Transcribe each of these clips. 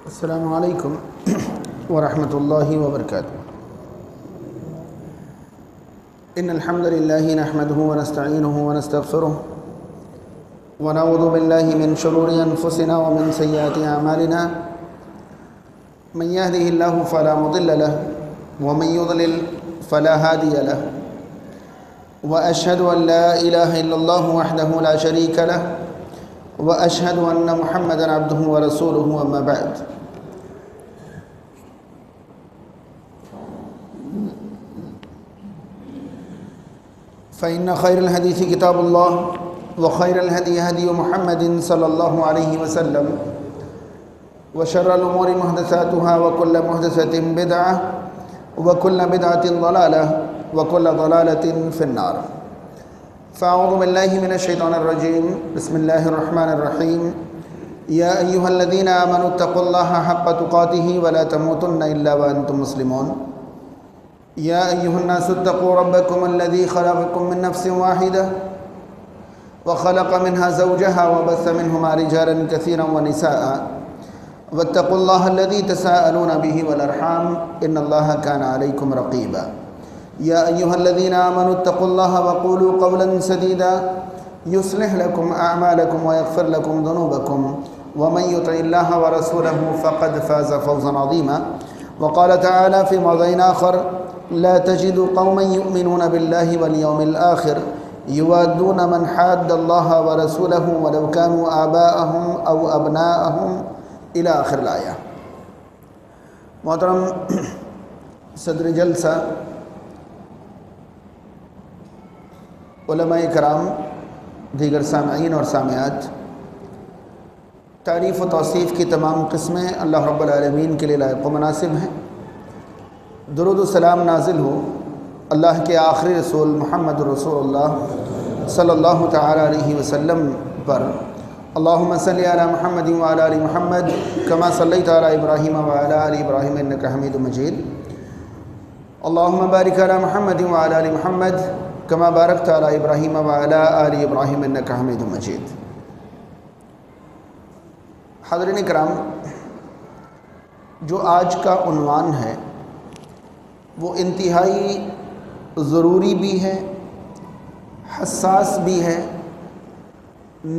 السلام علیکم ورحمۃ اللہ وبرکاتہ۔ ان الحمد للہ نحمده ونستعینه ونستغفره ونعوذ باللہ من شرور انفسنا ومن سیئات اعمالنا من يهده اللہ فلا مضل له ومن يضلل فلا هادی له واشهد ان لا الہ الا اللہ وحدہ لا شریک له واشهد ان محمدا عبده ورسوله اما بعد۔ فإن خير الحديث كتاب الله وخير الهدي هدي محمد صلى الله عليه وسلم وشر الأمور محدثاتها وكل محدثة بدعة وكل بدعة ضلالة وكل ضلالة في النار۔ فأعوذ بالله من الشيطان الرجيم، بسم الله الرحمن الرحيم۔ يا أيها الذين آمنوا اتقوا الله حق تقاته ولا تموتن إلا وأنتم مسلمون۔ يا أيها الناس اتقوا ربكم الذي خلقكم من نفس واحدة وخلق منها زوجها وبث منهما رجالا كثيرا ونساء واتقوا الله الذي تساءلون به والأرحام إن الله كان عليكم رقيبا۔ يا أيها الذين آمنوا اتقوا الله وقولوا قولا سديدا يصلح لكم أعمالكم ويغفر لكم ذنوبكم ومن يطع الله ورسوله فقد فاز فوزا عظيما۔ وقال تعالى في موضع آخر: لا تجد قوما يؤمنون بالله واليوم الآخر يوادون من حاد الله ورسوله ولو كانوا آباءهم أو أبناءهم إلى آخر الآية۔ محترم صدر جلسہ، علماء کرام، دیگر سامعین اور سامعات، تعریف و توصیف کی تمام قسمیں اللہ رب العالمین کے لیے لائق و مناسب ہیں۔ درود و سلام نازل ہو اللہ کے آخری رسول محمد رسول اللہ صلی اللہ تعالی علیہ وسلم پر۔ اللہم صلی علی محمد وعلی آل محمد کما صلیت علی ابراہیم وعلی آل ابراہیم انکا حمید مجید۔ اللہم بارک علی محمد وعلی آل محمد کما بارکت علی ابراہیم وعلی آل ابراہیم انکا حمید مجید۔ حاضرین کرام، جو آج کا عنوان ہے وہ انتہائی ضروری بھی ہے، حساس بھی ہے،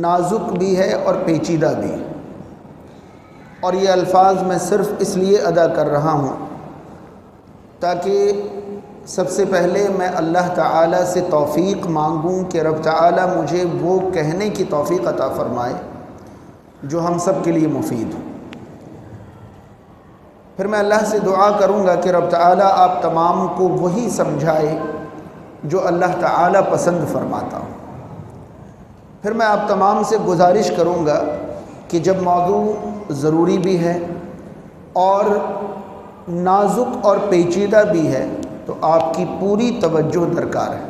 نازک بھی ہے اور پیچیدہ بھی۔ اور یہ الفاظ میں صرف اس لیے ادا کر رہا ہوں تاکہ سب سے پہلے میں اللہ تعالیٰ سے توفیق مانگوں کہ رب تعالیٰ مجھے وہ کہنے کی توفیق عطا فرمائے جو ہم سب کے لیے مفید ہو۔ پھر میں اللہ سے دعا کروں گا کہ رب تعالیٰ آپ تمام کو وہی سمجھائے جو اللہ تعالیٰ پسند فرماتا ہو۔ پھر میں آپ تمام سے گزارش کروں گا کہ جب موضوع ضروری بھی ہے اور نازک اور پیچیدہ بھی ہے تو آپ کی پوری توجہ درکار ہے۔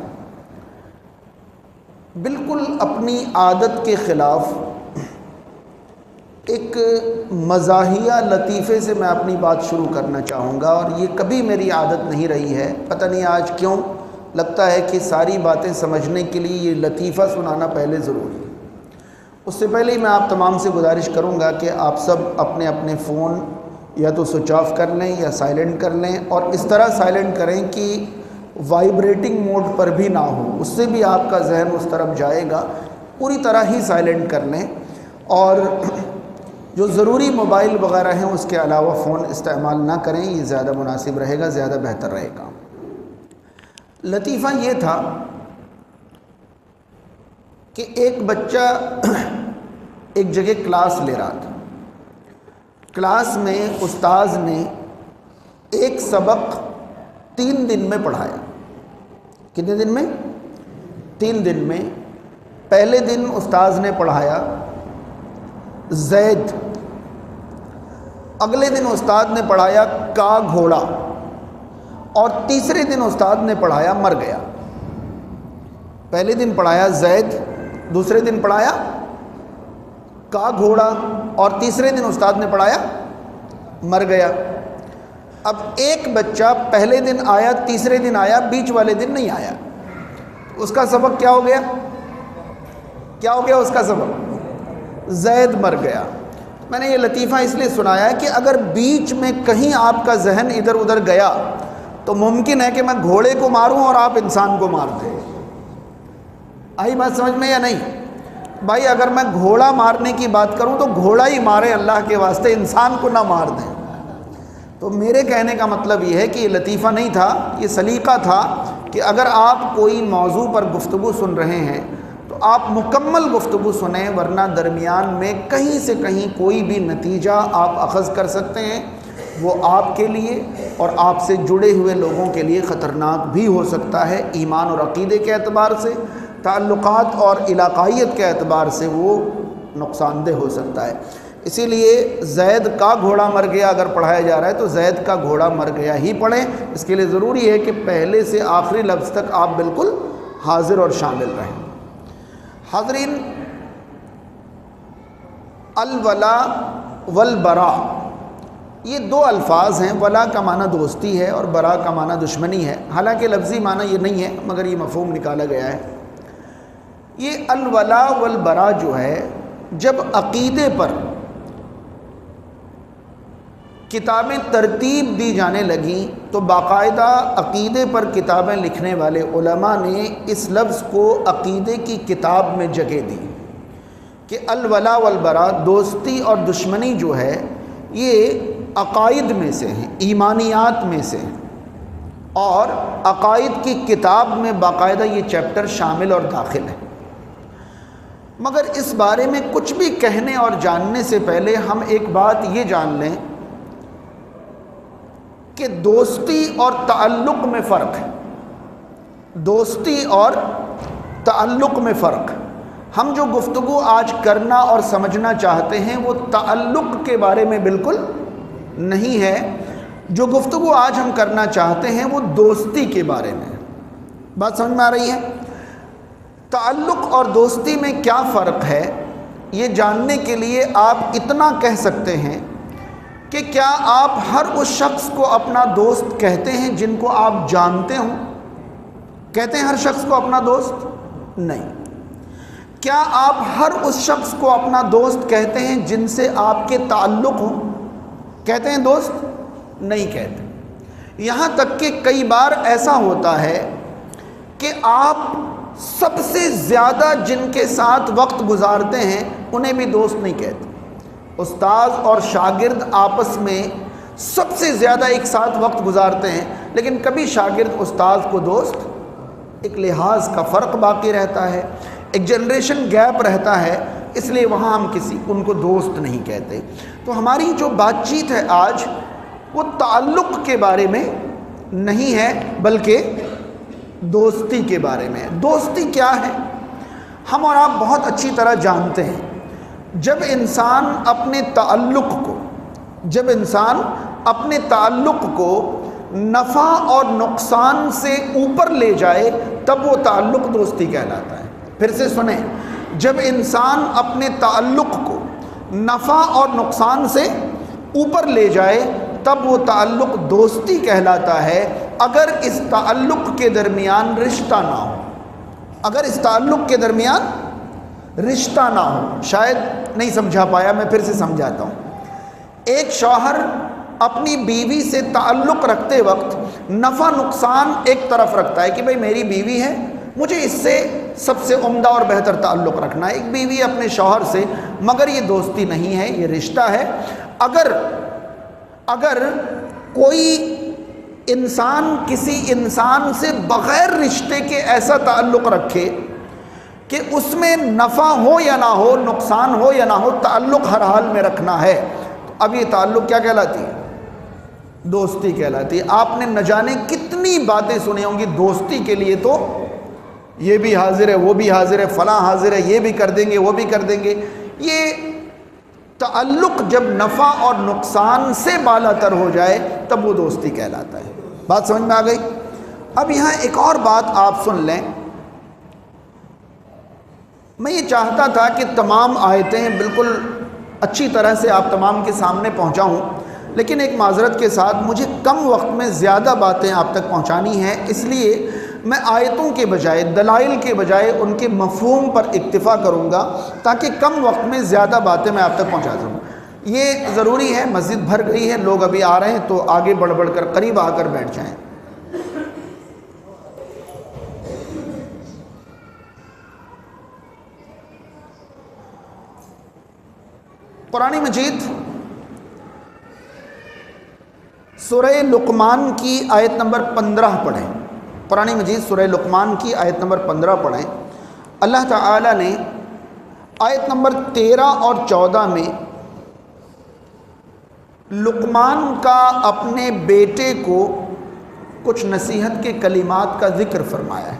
بالکل اپنی عادت کے خلاف ایک مزاحیہ لطیفے سے میں اپنی بات شروع کرنا چاہوں گا، اور یہ کبھی میری عادت نہیں رہی ہے۔ پتہ نہیں آج کیوں لگتا ہے کہ ساری باتیں سمجھنے کے لیے یہ لطیفہ سنانا پہلے ضروری ہے۔ اس سے پہلے ہی میں آپ تمام سے گزارش کروں گا کہ آپ سب اپنے اپنے فون یا تو سوئچ آف کر لیں یا سائلنٹ کر لیں، اور اس طرح سائلنٹ کریں کہ وائبریٹنگ موڈ پر بھی نہ ہو، اس سے بھی آپ کا ذہن اس طرف جائے گا۔ پوری طرح ہی سائلنٹ کر لیں، اور جو ضروری موبائل وغیرہ ہیں اس کے علاوہ فون استعمال نہ کریں، یہ زیادہ مناسب رہے گا، زیادہ بہتر رہے گا۔ لطیفہ یہ تھا کہ ایک بچہ ایک جگہ کلاس لے رہا تھا۔ کلاس میں استاذ نے ایک سبق 3 دن میں پڑھایا۔ کتنے دن میں؟ 3 دن میں۔ پہلے دن استاذ نے پڑھایا زید، اگلے دن استاد نے پڑھایا کا گھوڑا، اور تیسرے دن استاد نے پڑھایا مر گیا۔ پہلے دن پڑھایا زید، دوسرے دن پڑھایا کا گھوڑا، اور تیسرے دن استاد نے پڑھایا مر گیا۔ اب ایک بچہ پہلے دن آیا، تیسرے دن آیا، بیچ والے دن نہیں آیا، اس کا سبق کیا ہو گیا؟ کیا ہو گیا اس کا سبق؟ زید مر گیا۔ میں نے یہ لطیفہ اس لیے سنایا ہے کہ اگر بیچ میں کہیں آپ کا ذہن ادھر ادھر گیا تو ممکن ہے کہ میں گھوڑے کو ماروں اور آپ انسان کو مار دیں. آئی بات سمجھ میں یا نہیں؟ بھائی اگر میں گھوڑا مارنے کی بات کروں تو گھوڑا ہی مارے اللہ کے واسطے، انسان کو نہ مار دیں. تو میرے کہنے کا مطلب یہ ہے کہ یہ لطیفہ نہیں تھا، یہ سلیقہ تھا کہ اگر آپ کوئی موضوع پر گفتگو سن رہے ہیں تو آپ مکمل گفتگو سنیں، ورنہ درمیان میں کہیں سے کہیں کوئی بھی نتیجہ آپ اخذ کر سکتے ہیں، وہ آپ کے لیے اور آپ سے جڑے ہوئے لوگوں کے لیے خطرناک بھی ہو سکتا ہے. ایمان اور عقیدے کے اعتبار سے، تعلقات اور علاقائیت کے اعتبار سے وہ نقصان دہ ہو سکتا ہے. اسی لیے زید کا گھوڑا مر گیا اگر پڑھایا جا رہا ہے تو زید کا گھوڑا مر گیا ہی پڑھیں. اس کے لیے ضروری ہے کہ پہلے سے آخری لفظ تک آپ بالکل حاضر اور شامل رہیں. حاضرین، الولا والبرا یہ دو الفاظ ہیں. ولا کا معنی دوستی ہے اور برا کا معنی دشمنی ہے. حالانکہ لفظی معنی یہ نہیں ہے مگر یہ مفہوم نکالا گیا ہے. یہ الولا والبرا جو ہے، جب عقیدے پر کتابیں ترتیب دی جانے لگیں تو باقاعدہ عقیدے پر کتابیں لکھنے والے علماء نے اس لفظ کو عقیدے کی کتاب میں جگہ دی کہ الولا والبرا، دوستی اور دشمنی جو ہے یہ عقائد میں سے ہیں، ایمانیات میں سے ہیں، اور عقائد کی کتاب میں باقاعدہ یہ چیپٹر شامل اور داخل ہے. مگر اس بارے میں کچھ بھی کہنے اور جاننے سے پہلے ہم ایک بات یہ جان لیں کہ دوستی اور تعلق میں فرق ہے. دوستی اور تعلق میں فرق. ہم جو گفتگو آج کرنا اور سمجھنا چاہتے ہیں وہ تعلق کے بارے میں بالکل نہیں ہے. جو گفتگو آج ہم کرنا چاہتے ہیں وہ دوستی کے بارے میں. بات سمجھ میں آ رہی ہے؟ تعلق اور دوستی میں کیا فرق ہے یہ جاننے کے لیے آپ اتنا کہہ سکتے ہیں کہ کیا آپ ہر اس شخص کو اپنا دوست کہتے ہیں جن کو آپ جانتے ہوں؟ کہتے ہیں ہر شخص کو اپنا دوست؟ نہیں. کیا آپ ہر اس شخص کو اپنا دوست کہتے ہیں جن سے آپ کے تعلق ہوں؟ کہتے ہیں دوست؟ نہیں کہتے. یہاں تک کہ کئی بار ایسا ہوتا ہے کہ آپ سب سے زیادہ جن کے ساتھ وقت گزارتے ہیں انہیں بھی دوست نہیں کہتے. استاذ اور شاگرد آپس میں سب سے زیادہ ایک ساتھ وقت گزارتے ہیں، لیکن کبھی شاگرد استاذ کو دوست، ایک لحاظ کا فرق باقی رہتا ہے، ایک جنریشن گیپ رہتا ہے، اس لیے وہاں ہم ان کو دوست نہیں کہتے. تو ہماری جو بات چیت ہے آج وہ تعلق کے بارے میں نہیں ہے بلکہ دوستی کے بارے میں. دوستی کیا ہے ہم اور آپ بہت اچھی طرح جانتے ہیں. جب انسان اپنے تعلق کو نفع اور نقصان سے اوپر لے جائے تب وہ تعلق دوستی کہلاتا ہے. پھر سے سنیں، جب انسان اپنے تعلق کو نفع اور نقصان سے اوپر لے جائے تب وہ تعلق دوستی کہلاتا ہے. اگر اس تعلق کے درمیان رشتہ نہ ہو، اگر اس تعلق کے درمیان رشتہ نہ ہو. شاید نہیں سمجھا پایا، میں پھر سے سمجھاتا ہوں. ایک شوہر اپنی بیوی سے تعلق رکھتے وقت نفع نقصان ایک طرف رکھتا ہے کہ بھئی میری بیوی ہے، مجھے اس سے سب سے عمدہ اور بہتر تعلق رکھنا ہے. ایک بیوی اپنے شوہر سے، مگر یہ دوستی نہیں ہے، یہ رشتہ ہے. اگر کوئی انسان کسی انسان سے بغیر رشتے کے ایسا تعلق رکھے کہ اس میں نفع ہو یا نہ ہو، نقصان ہو یا نہ ہو، تعلق ہر حال میں رکھنا ہے، تو اب یہ تعلق کیا کہلاتی ہے؟ دوستی کہلاتی ہے. آپ نے نہ جانے کتنی باتیں سنی ہوں گی دوستی کے لیے، تو یہ بھی حاضر ہے، وہ بھی حاضر ہے، فلاں حاضر ہے، یہ بھی کر دیں گے، وہ بھی کر دیں گے. یہ تعلق جب نفع اور نقصان سے بالا تر ہو جائے تب وہ دوستی کہلاتا ہے. بات سمجھ میں آ گئی؟ اب یہاں ایک اور بات آپ سن لیں. میں یہ چاہتا تھا کہ تمام آیتیں بالکل اچھی طرح سے آپ تمام کے سامنے پہنچاؤں، لیکن ایک معذرت کے ساتھ مجھے کم وقت میں زیادہ باتیں آپ تک پہنچانی ہیں، اس لیے میں آیتوں کے بجائے، دلائل کے بجائے ان کے مفہوم پر اکتفا کروں گا تاکہ کم وقت میں زیادہ باتیں میں آپ تک پہنچا سکوں. یہ ضروری ہے، مسجد بھر گئی ہے، لوگ ابھی آ رہے ہیں تو آگے بڑھ بڑھ کر قریب آ کر بیٹھ جائیں۔ قرآن مجید سورہ لقمان کی آیت نمبر 15 پڑھیں۔ قرآن مجید سورہ لقمان کی آیت نمبر 15 پڑھیں۔ اللہ تعالیٰ نے آیت نمبر 13 اور 14 میں لقمان کا اپنے بیٹے کو کچھ نصیحت کے کلمات کا ذکر فرمایا ہے۔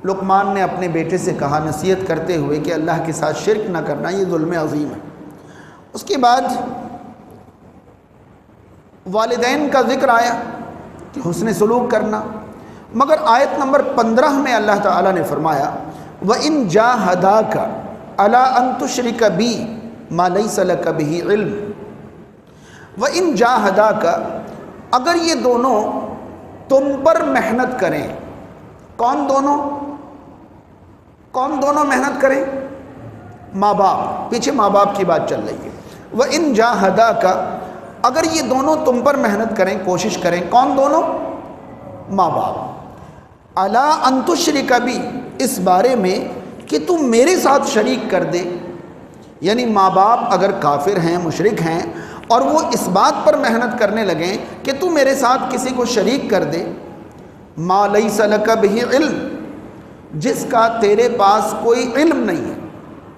لقمان نے اپنے بیٹے سے کہا نصیحت کرتے ہوئے کہ اللہ کے ساتھ شرک نہ کرنا، یہ ظلم عظیم ہے۔ اس کے بعد والدین کا ذکر آیا کہ حسن سلوک کرنا، مگر آیت نمبر 15 میں اللہ تعالیٰ نے فرمایا وَإِن جَاهَدَاكَ عَلَىٰ أَن تُشْرِكَ بِي مَا لَيْسَ لَكَ بِهِ عِلْمٌ۔ وَإِن جَاهَدَاكَ، اگر یہ دونوں تم پر محنت کریں۔ کون دونوں محنت کریں؟ ماں باپ، پیچھے ماں باپ کی بات چل رہی ہے۔ وَإِن جَاهَدَاكَ، اگر یہ دونوں تم پر محنت کریں، کوشش کریں۔ کون دونوں؟ ماں باپ۔ عَلَىٰ أَن تُشْرِكَ بِي، اس بارے میں کہ تم میرے ساتھ شریک کر دے، یعنی ماں باپ اگر کافر ہیں، مشرک ہیں، اور وہ اس بات پر محنت کرنے لگیں کہ تو میرے ساتھ کسی کو شریک کر دے، مَا لَيْسَ لَكَ بِهِ عِلْم، جس کا تیرے پاس کوئی علم نہیں ہے،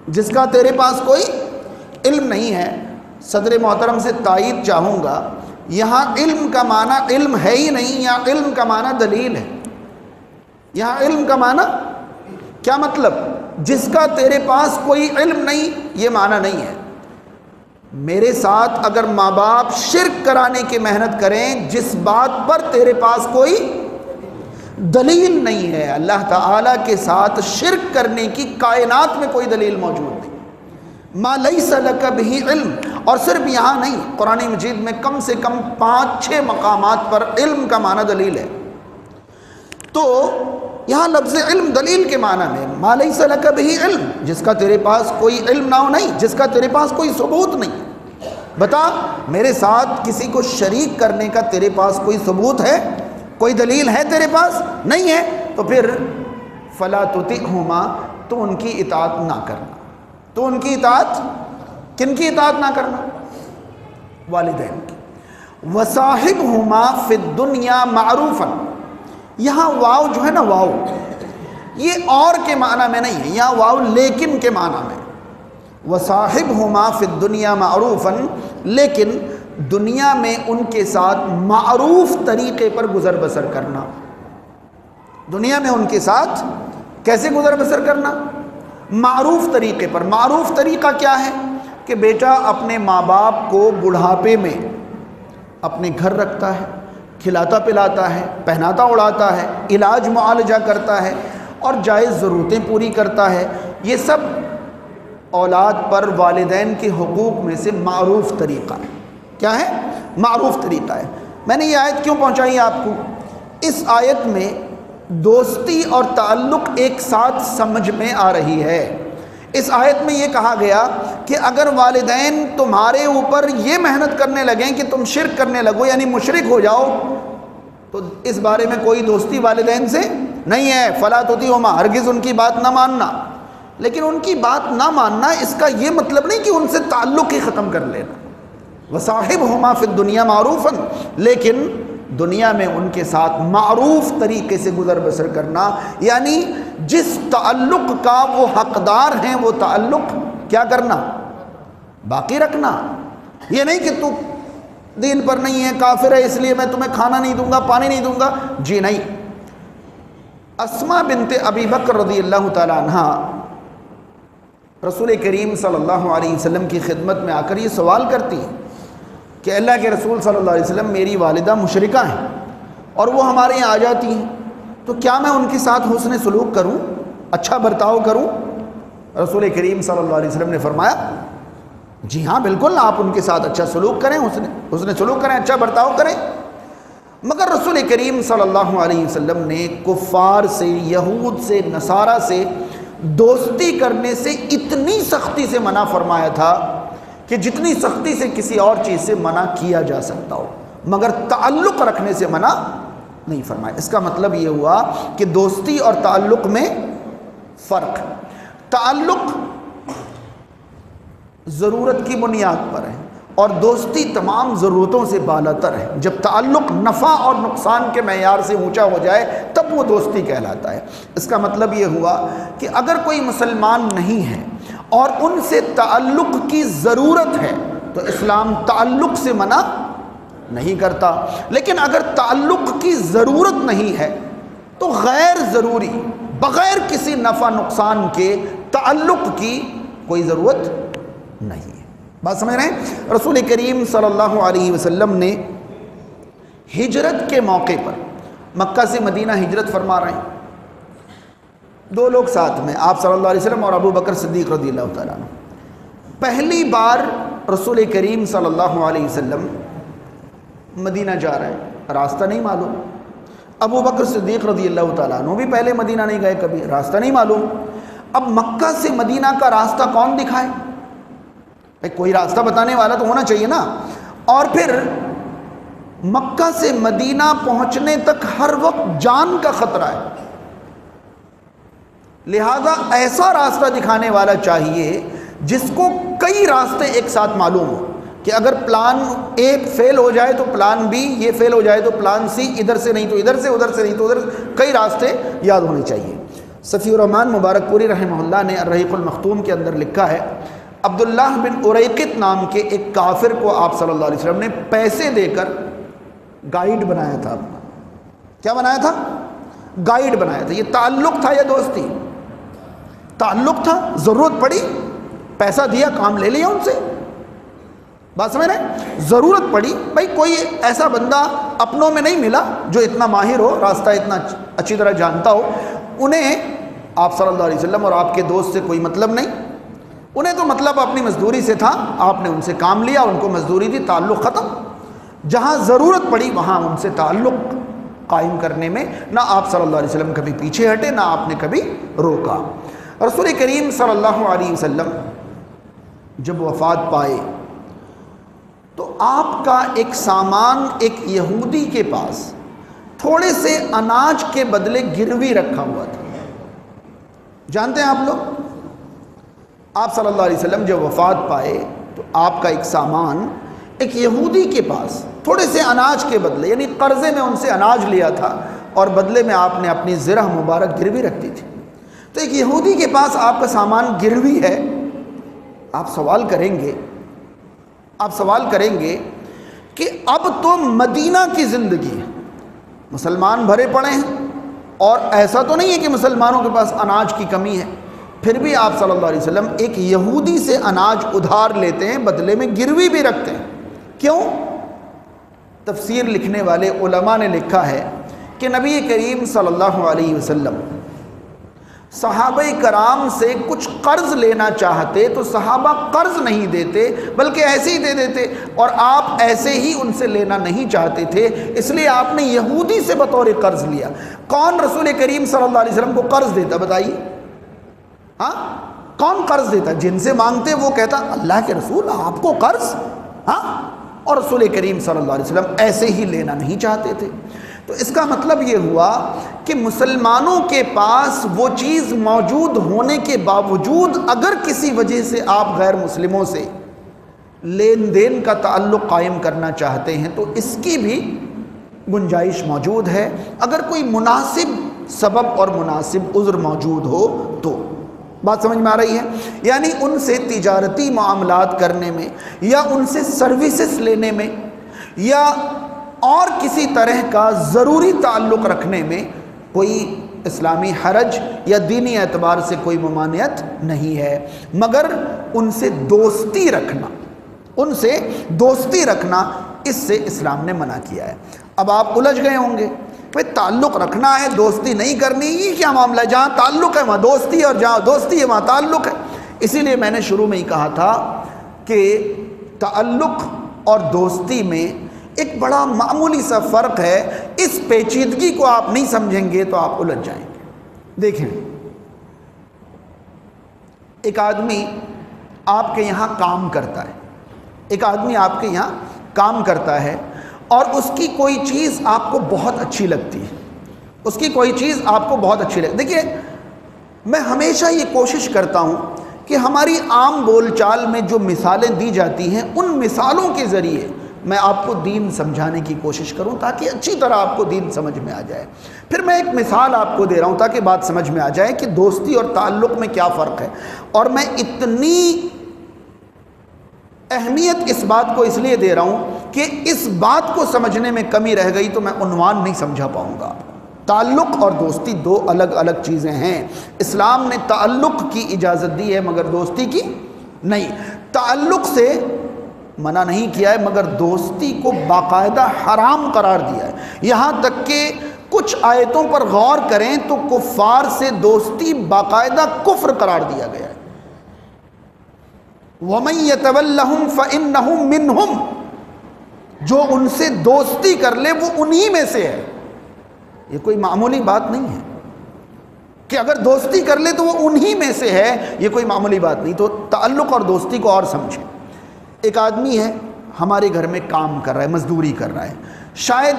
جس کا تیرے پاس کوئی علم نہیں ہے۔ صدر محترم سے تائید چاہوں گا، یہاں علم کا معنی علم ہے ہی نہیں، یہاں علم کا معنی دلیل ہے۔ یہاں علم کا معنی کیا مطلب؟ جس کا تیرے پاس کوئی علم نہیں، یہ معنی نہیں ہے۔ میرے ساتھ اگر ماں باپ شرک کرانے کی محنت کریں جس بات پر تیرے پاس کوئی دلیل نہیں ہے، اللہ تعالیٰ کے ساتھ شرک کرنے کی کائنات میں کوئی دلیل موجود نہیں، ما لیس لک بہ علم۔ اور صرف یہاں نہیں، قرآن مجید میں کم سے کم 5-6 مقامات پر علم کا معنی دلیل ہے۔ تو یہاں لفظ علم دلیل کے معنی میں، ما لیس لک بہ علم، جس کا تیرے پاس کوئی علم نہ ہو، نہیں، جس کا تیرے پاس کوئی ثبوت نہیں۔ بتا، میرے ساتھ کسی کو شریک کرنے کا تیرے پاس کوئی ثبوت ہے، کوئی دلیل ہے تیرے پاس؟ نہیں ہے، تو پھر فلا تطعہما، تو ان کی اطاعت نہ کرنا۔ تو ان کی اطاعت، کن کی اطاعت نہ کرنا؟ والدین کی۔ وصاحبہما فی الدنیا معروفا، یہاں واو جو ہے نا، واو یہ اور کے معنی میں نہیں ہے، یہاں واو لیکن کے معنی میں۔ وصاحبہما فی الدنیا معروفا، لیکن دنیا میں ان کے ساتھ معروف طریقے پر گزر بسر کرنا۔ دنیا میں ان کے ساتھ کیسے گزر بسر کرنا؟ معروف طریقے پر۔ معروف طریقہ کیا ہے؟ کہ بیٹا اپنے ماں باپ کو بڑھاپے میں اپنے گھر رکھتا ہے، کھلاتا پلاتا ہے، پہناتا اڑاتا ہے، علاج معالجہ کرتا ہے اور جائز ضرورتیں پوری کرتا ہے۔ یہ سب اولاد پر والدین کے حقوق میں سے معروف طریقہ ہے۔ کیا ہے؟ معروف طریقہ ہے۔ میں نے یہ آیت کیوں پہنچائی آپ کو؟ اس آیت میں دوستی اور تعلق ایک ساتھ سمجھ میں آ رہی ہے۔ اس آیت میں یہ کہا گیا کہ اگر والدین تمہارے اوپر یہ محنت کرنے لگیں کہ تم شرک کرنے لگو، یعنی مشرک ہو جاؤ، تو اس بارے میں کوئی دوستی والدین سے نہیں ہے۔ فلا تطیعہما، ہرگز ان کی بات نہ ماننا۔ لیکن ان کی بات نہ ماننا اس کا یہ مطلب نہیں کہ ان سے تعلق ہی ختم کر لینا۔ وصاحبہما فی الدنیا معروفا، لیکن دنیا میں ان کے ساتھ معروف طریقے سے گزر بسر کرنا، یعنی جس تعلق کا وہ حقدار ہیں وہ تعلق کیا کرنا؟ باقی رکھنا۔ یہ نہیں کہ تو دین پر نہیں ہے، کافر ہے، اس لیے میں تمہیں کھانا نہیں دوں گا، پانی نہیں دوں گا، جی نہیں۔ اسماء بنت ابی بکر رضی اللہ تعالی عنہ رسول کریم صلی اللہ علیہ وسلم کی خدمت میں آ کر یہ سوال کرتی ہیں کہ اللہ کے رسول صلی اللہ علیہ وسلم، میری والدہ مشرکہ ہیں اور وہ ہمارے یہاں آ جاتی ہیں، تو کیا میں ان کے ساتھ حسن سلوک کروں، اچھا برتاؤ کروں؟ رسول کریم صلی اللہ علیہ وسلم نے فرمایا جی ہاں بالکل، آپ ان کے ساتھ اچھا سلوک کریں، حسن سلوک کریں، اچھا برتاؤ کریں۔ مگر رسول کریم صلی اللہ علیہ وسلم نے کفار سے، یہود سے، نصارہ سے دوستی کرنے سے اتنی سختی سے منع فرمایا تھا کہ جتنی سختی سے کسی اور چیز سے منع کیا جا سکتا ہو، مگر تعلق رکھنے سے منع نہیں فرمایا۔ اس کا مطلب یہ ہوا کہ دوستی اور تعلق میں فرق ہے۔ تعلق ضرورت کی بنیاد پر ہے اور دوستی تمام ضرورتوں سے بالاتر ہے۔ جب تعلق نفع اور نقصان کے معیار سے اونچا ہو جائے تب وہ دوستی کہلاتا ہے۔ اس کا مطلب یہ ہوا کہ اگر کوئی مسلمان نہیں ہے اور ان سے تعلق کی ضرورت ہے تو اسلام تعلق سے منع نہیں کرتا، لیکن اگر تعلق کی ضرورت نہیں ہے تو غیر ضروری بغیر کسی نفع نقصان کے تعلق کی کوئی ضرورت نہیں ہے۔ بات سمجھ رہے ہیں؟ رسول کریم صلی اللہ علیہ وسلم نے ہجرت کے موقع پر مکہ سے مدینہ ہجرت فرما رہے ہیں، دو لوگ ساتھ میں، آپ صلی اللہ علیہ وسلم اور ابو بکر صدیق رضی اللہ تعالیٰ عنہ۔ پہلی بار رسول کریم صلی اللہ علیہ وسلم مدینہ جا رہے ہیں، راستہ نہیں معلوم۔ ابو بکر صدیق رضی اللہ تعالیٰ عنہ بھی پہلے مدینہ نہیں گئے کبھی، راستہ نہیں معلوم۔ اب مکہ سے مدینہ کا راستہ کون دکھائے؟ کوئی راستہ بتانے والا تو ہونا چاہیے نا۔ اور پھر مکہ سے مدینہ پہنچنے تک ہر وقت جان کا خطرہ ہے، لہذا ایسا راستہ دکھانے والا چاہیے جس کو کئی راستے ایک ساتھ معلوم ہو، کہ اگر پلان اے فیل ہو جائے تو پلان بی، یہ فیل ہو جائے تو پلان سی، ادھر سے نہیں تو ادھر سے، ادھر سے نہیں تو ادھر، کئی راستے یاد ہونے چاہیے۔ صفی الرحمن مبارک پوری رحمہ اللہ نے الرحیق المختوم کے اندر لکھا ہے، عبداللہ بن اریقط نام کے ایک کافر کو آپ صلی اللہ علیہ وسلم نے پیسے دے کر گائیڈ بنایا تھا اپنا۔ کیا بنایا تھا؟ گائیڈ بنایا تھا۔ یہ تعلق تھا یا دوستی؟ تعلق تھا، ضرورت پڑی پیسہ دیا، کام لے لیا ان سے۔ بات سمجھ رہے ہیں؟ ضرورت پڑی، بھائی کوئی ایسا بندہ اپنوں میں نہیں ملا جو اتنا ماہر ہو، راستہ اتنا اچھی طرح جانتا ہو، انہیں آپ صلی اللہ علیہ وسلم اور آپ کے دوست سے کوئی مطلب نہیں، انہیں تو مطلب اپنی مزدوری سے تھا، آپ نے ان سے کام لیا، ان کو مزدوری دی، تعلق ختم۔ جہاں ضرورت پڑی وہاں ان سے تعلق قائم کرنے میں نہ آپ صلی اللہ علیہ وسلم کبھی پیچھے ہٹے، نہ آپ نے کبھی روکا۔ رسول کریم صلی اللہ علیہ وسلم جب وفات پائے تو آپ کا ایک سامان ایک یہودی کے پاس تھوڑے سے اناج کے بدلے گروی رکھا ہوا تھا۔ جانتے ہیں آپ لوگ، آپ صلی اللہ علیہ وسلم جب وفات پائے تو آپ کا ایک سامان ایک یہودی کے پاس تھوڑے سے اناج کے بدلے، یعنی قرضے میں ان سے اناج لیا تھا اور بدلے میں آپ نے اپنی زرہ مبارک گروی رکھ دی تھی۔ تو ایک یہودی کے پاس آپ کا سامان گروی ہے، آپ سوال کریں گے کہ اب تو مدینہ کی زندگی ہے، مسلمان بھرے پڑے ہیں اور ایسا تو نہیں ہے کہ مسلمانوں کے پاس اناج کی کمی ہے، پھر بھی آپ صلی اللہ علیہ وسلم ایک یہودی سے اناج ادھار لیتے ہیں، بدلے میں گروی بھی رکھتے ہیں۔ کیوں؟ تفسیر لکھنے والے علماء نے لکھا ہے کہ نبی کریم صلی اللہ علیہ وسلم صحابہ کرام سے کچھ قرض لینا چاہتے تو صحابہ قرض نہیں دیتے بلکہ ایسے ہی دے دیتے، اور آپ ایسے ہی ان سے لینا نہیں چاہتے تھے، اس لیے آپ نے یہودی سے بطور قرض لیا۔ کون رسول کریم صلی اللہ علیہ وسلم کو قرض دیتا بتائیے؟ ہاں، کون قرض دیتا؟ جن سے مانگتے وہ کہتا اللہ کے رسول آپ کو قرض؟ ہاں، اور رسول کریم صلی اللہ علیہ وسلم ایسے ہی لینا نہیں چاہتے تھے۔ تو اس کا مطلب یہ ہوا کہ مسلمانوں کے پاس وہ چیز موجود ہونے کے باوجود اگر کسی وجہ سے آپ غیر مسلموں سے لین دین کا تعلق قائم کرنا چاہتے ہیں تو اس کی بھی گنجائش موجود ہے، اگر کوئی مناسب سبب اور مناسب عذر موجود ہو تو۔ بات سمجھ میں آ رہی ہے؟ یعنی ان سے تجارتی معاملات کرنے میں یا ان سے سروسز لینے میں یا اور کسی طرح کا ضروری تعلق رکھنے میں کوئی اسلامی حرج یا دینی اعتبار سے کوئی ممانعت نہیں ہے، مگر ان سے دوستی رکھنا اس سے اسلام نے منع کیا ہے۔ اب آپ الجھ گئے ہوں گے، بھئی تعلق رکھنا ہے دوستی نہیں کرنی، یہ کیا معاملہ ہے؟ جہاں تعلق ہے وہاں دوستی ہے اور جہاں دوستی ہے وہاں تعلق ہے۔ اسی لیے میں نے شروع میں ہی کہا تھا کہ تعلق اور دوستی میں ایک بڑا معمولی سا فرق ہے، اس پیچیدگی کو آپ نہیں سمجھیں گے تو آپ الجھ جائیں گے۔ دیکھیں، ایک آدمی آپ کے یہاں کام کرتا ہے، ایک آدمی آپ کے یہاں کام کرتا ہے اور اس کی کوئی چیز آپ کو بہت اچھی لگتی ہے، اس کی کوئی چیز آپ کو بہت اچھی لگتی ہے۔ دیکھیے میں ہمیشہ یہ کوشش کرتا ہوں کہ ہماری عام بول چال میں جو مثالیں دی جاتی ہیں ان مثالوں کے ذریعے میں آپ کو دین سمجھانے کی کوشش کروں تاکہ اچھی طرح آپ کو دین سمجھ میں آ جائے۔ پھر میں ایک مثال آپ کو دے رہا ہوں تاکہ بات سمجھ میں آ جائے کہ دوستی اور تعلق میں کیا فرق ہے، اور میں اتنی اہمیت اس بات کو اس لیے دے رہا ہوں کہ اس بات کو سمجھنے میں کمی رہ گئی تو میں عنوان نہیں سمجھا پاؤں گا۔ تعلق اور دوستی دو الگ الگ چیزیں ہیں۔ اسلام نے تعلق کی اجازت دی ہے مگر دوستی کی نہیں۔ تعلق سے منع نہیں کیا ہے مگر دوستی کو باقاعدہ حرام قرار دیا ہے۔ یہاں تک کہ کچھ آیتوں پر غور کریں تو کفار سے دوستی باقاعدہ کفر قرار دیا گیا ہے۔ وَمَن يَتَوَلَّهُمْ فَإِنَّهُ مِنْهُمْ، جو ان سے دوستی کر لے وہ انہی میں سے ہے۔ یہ کوئی معمولی بات نہیں ہے کہ اگر دوستی کر لے تو وہ انہی میں سے ہے، یہ کوئی معمولی بات نہیں۔ تو تعلق اور دوستی کو اور سمجھیں۔ ایک آدمی ہے ہمارے گھر میں کام کر رہا ہے، مزدوری کر رہا ہے، شاید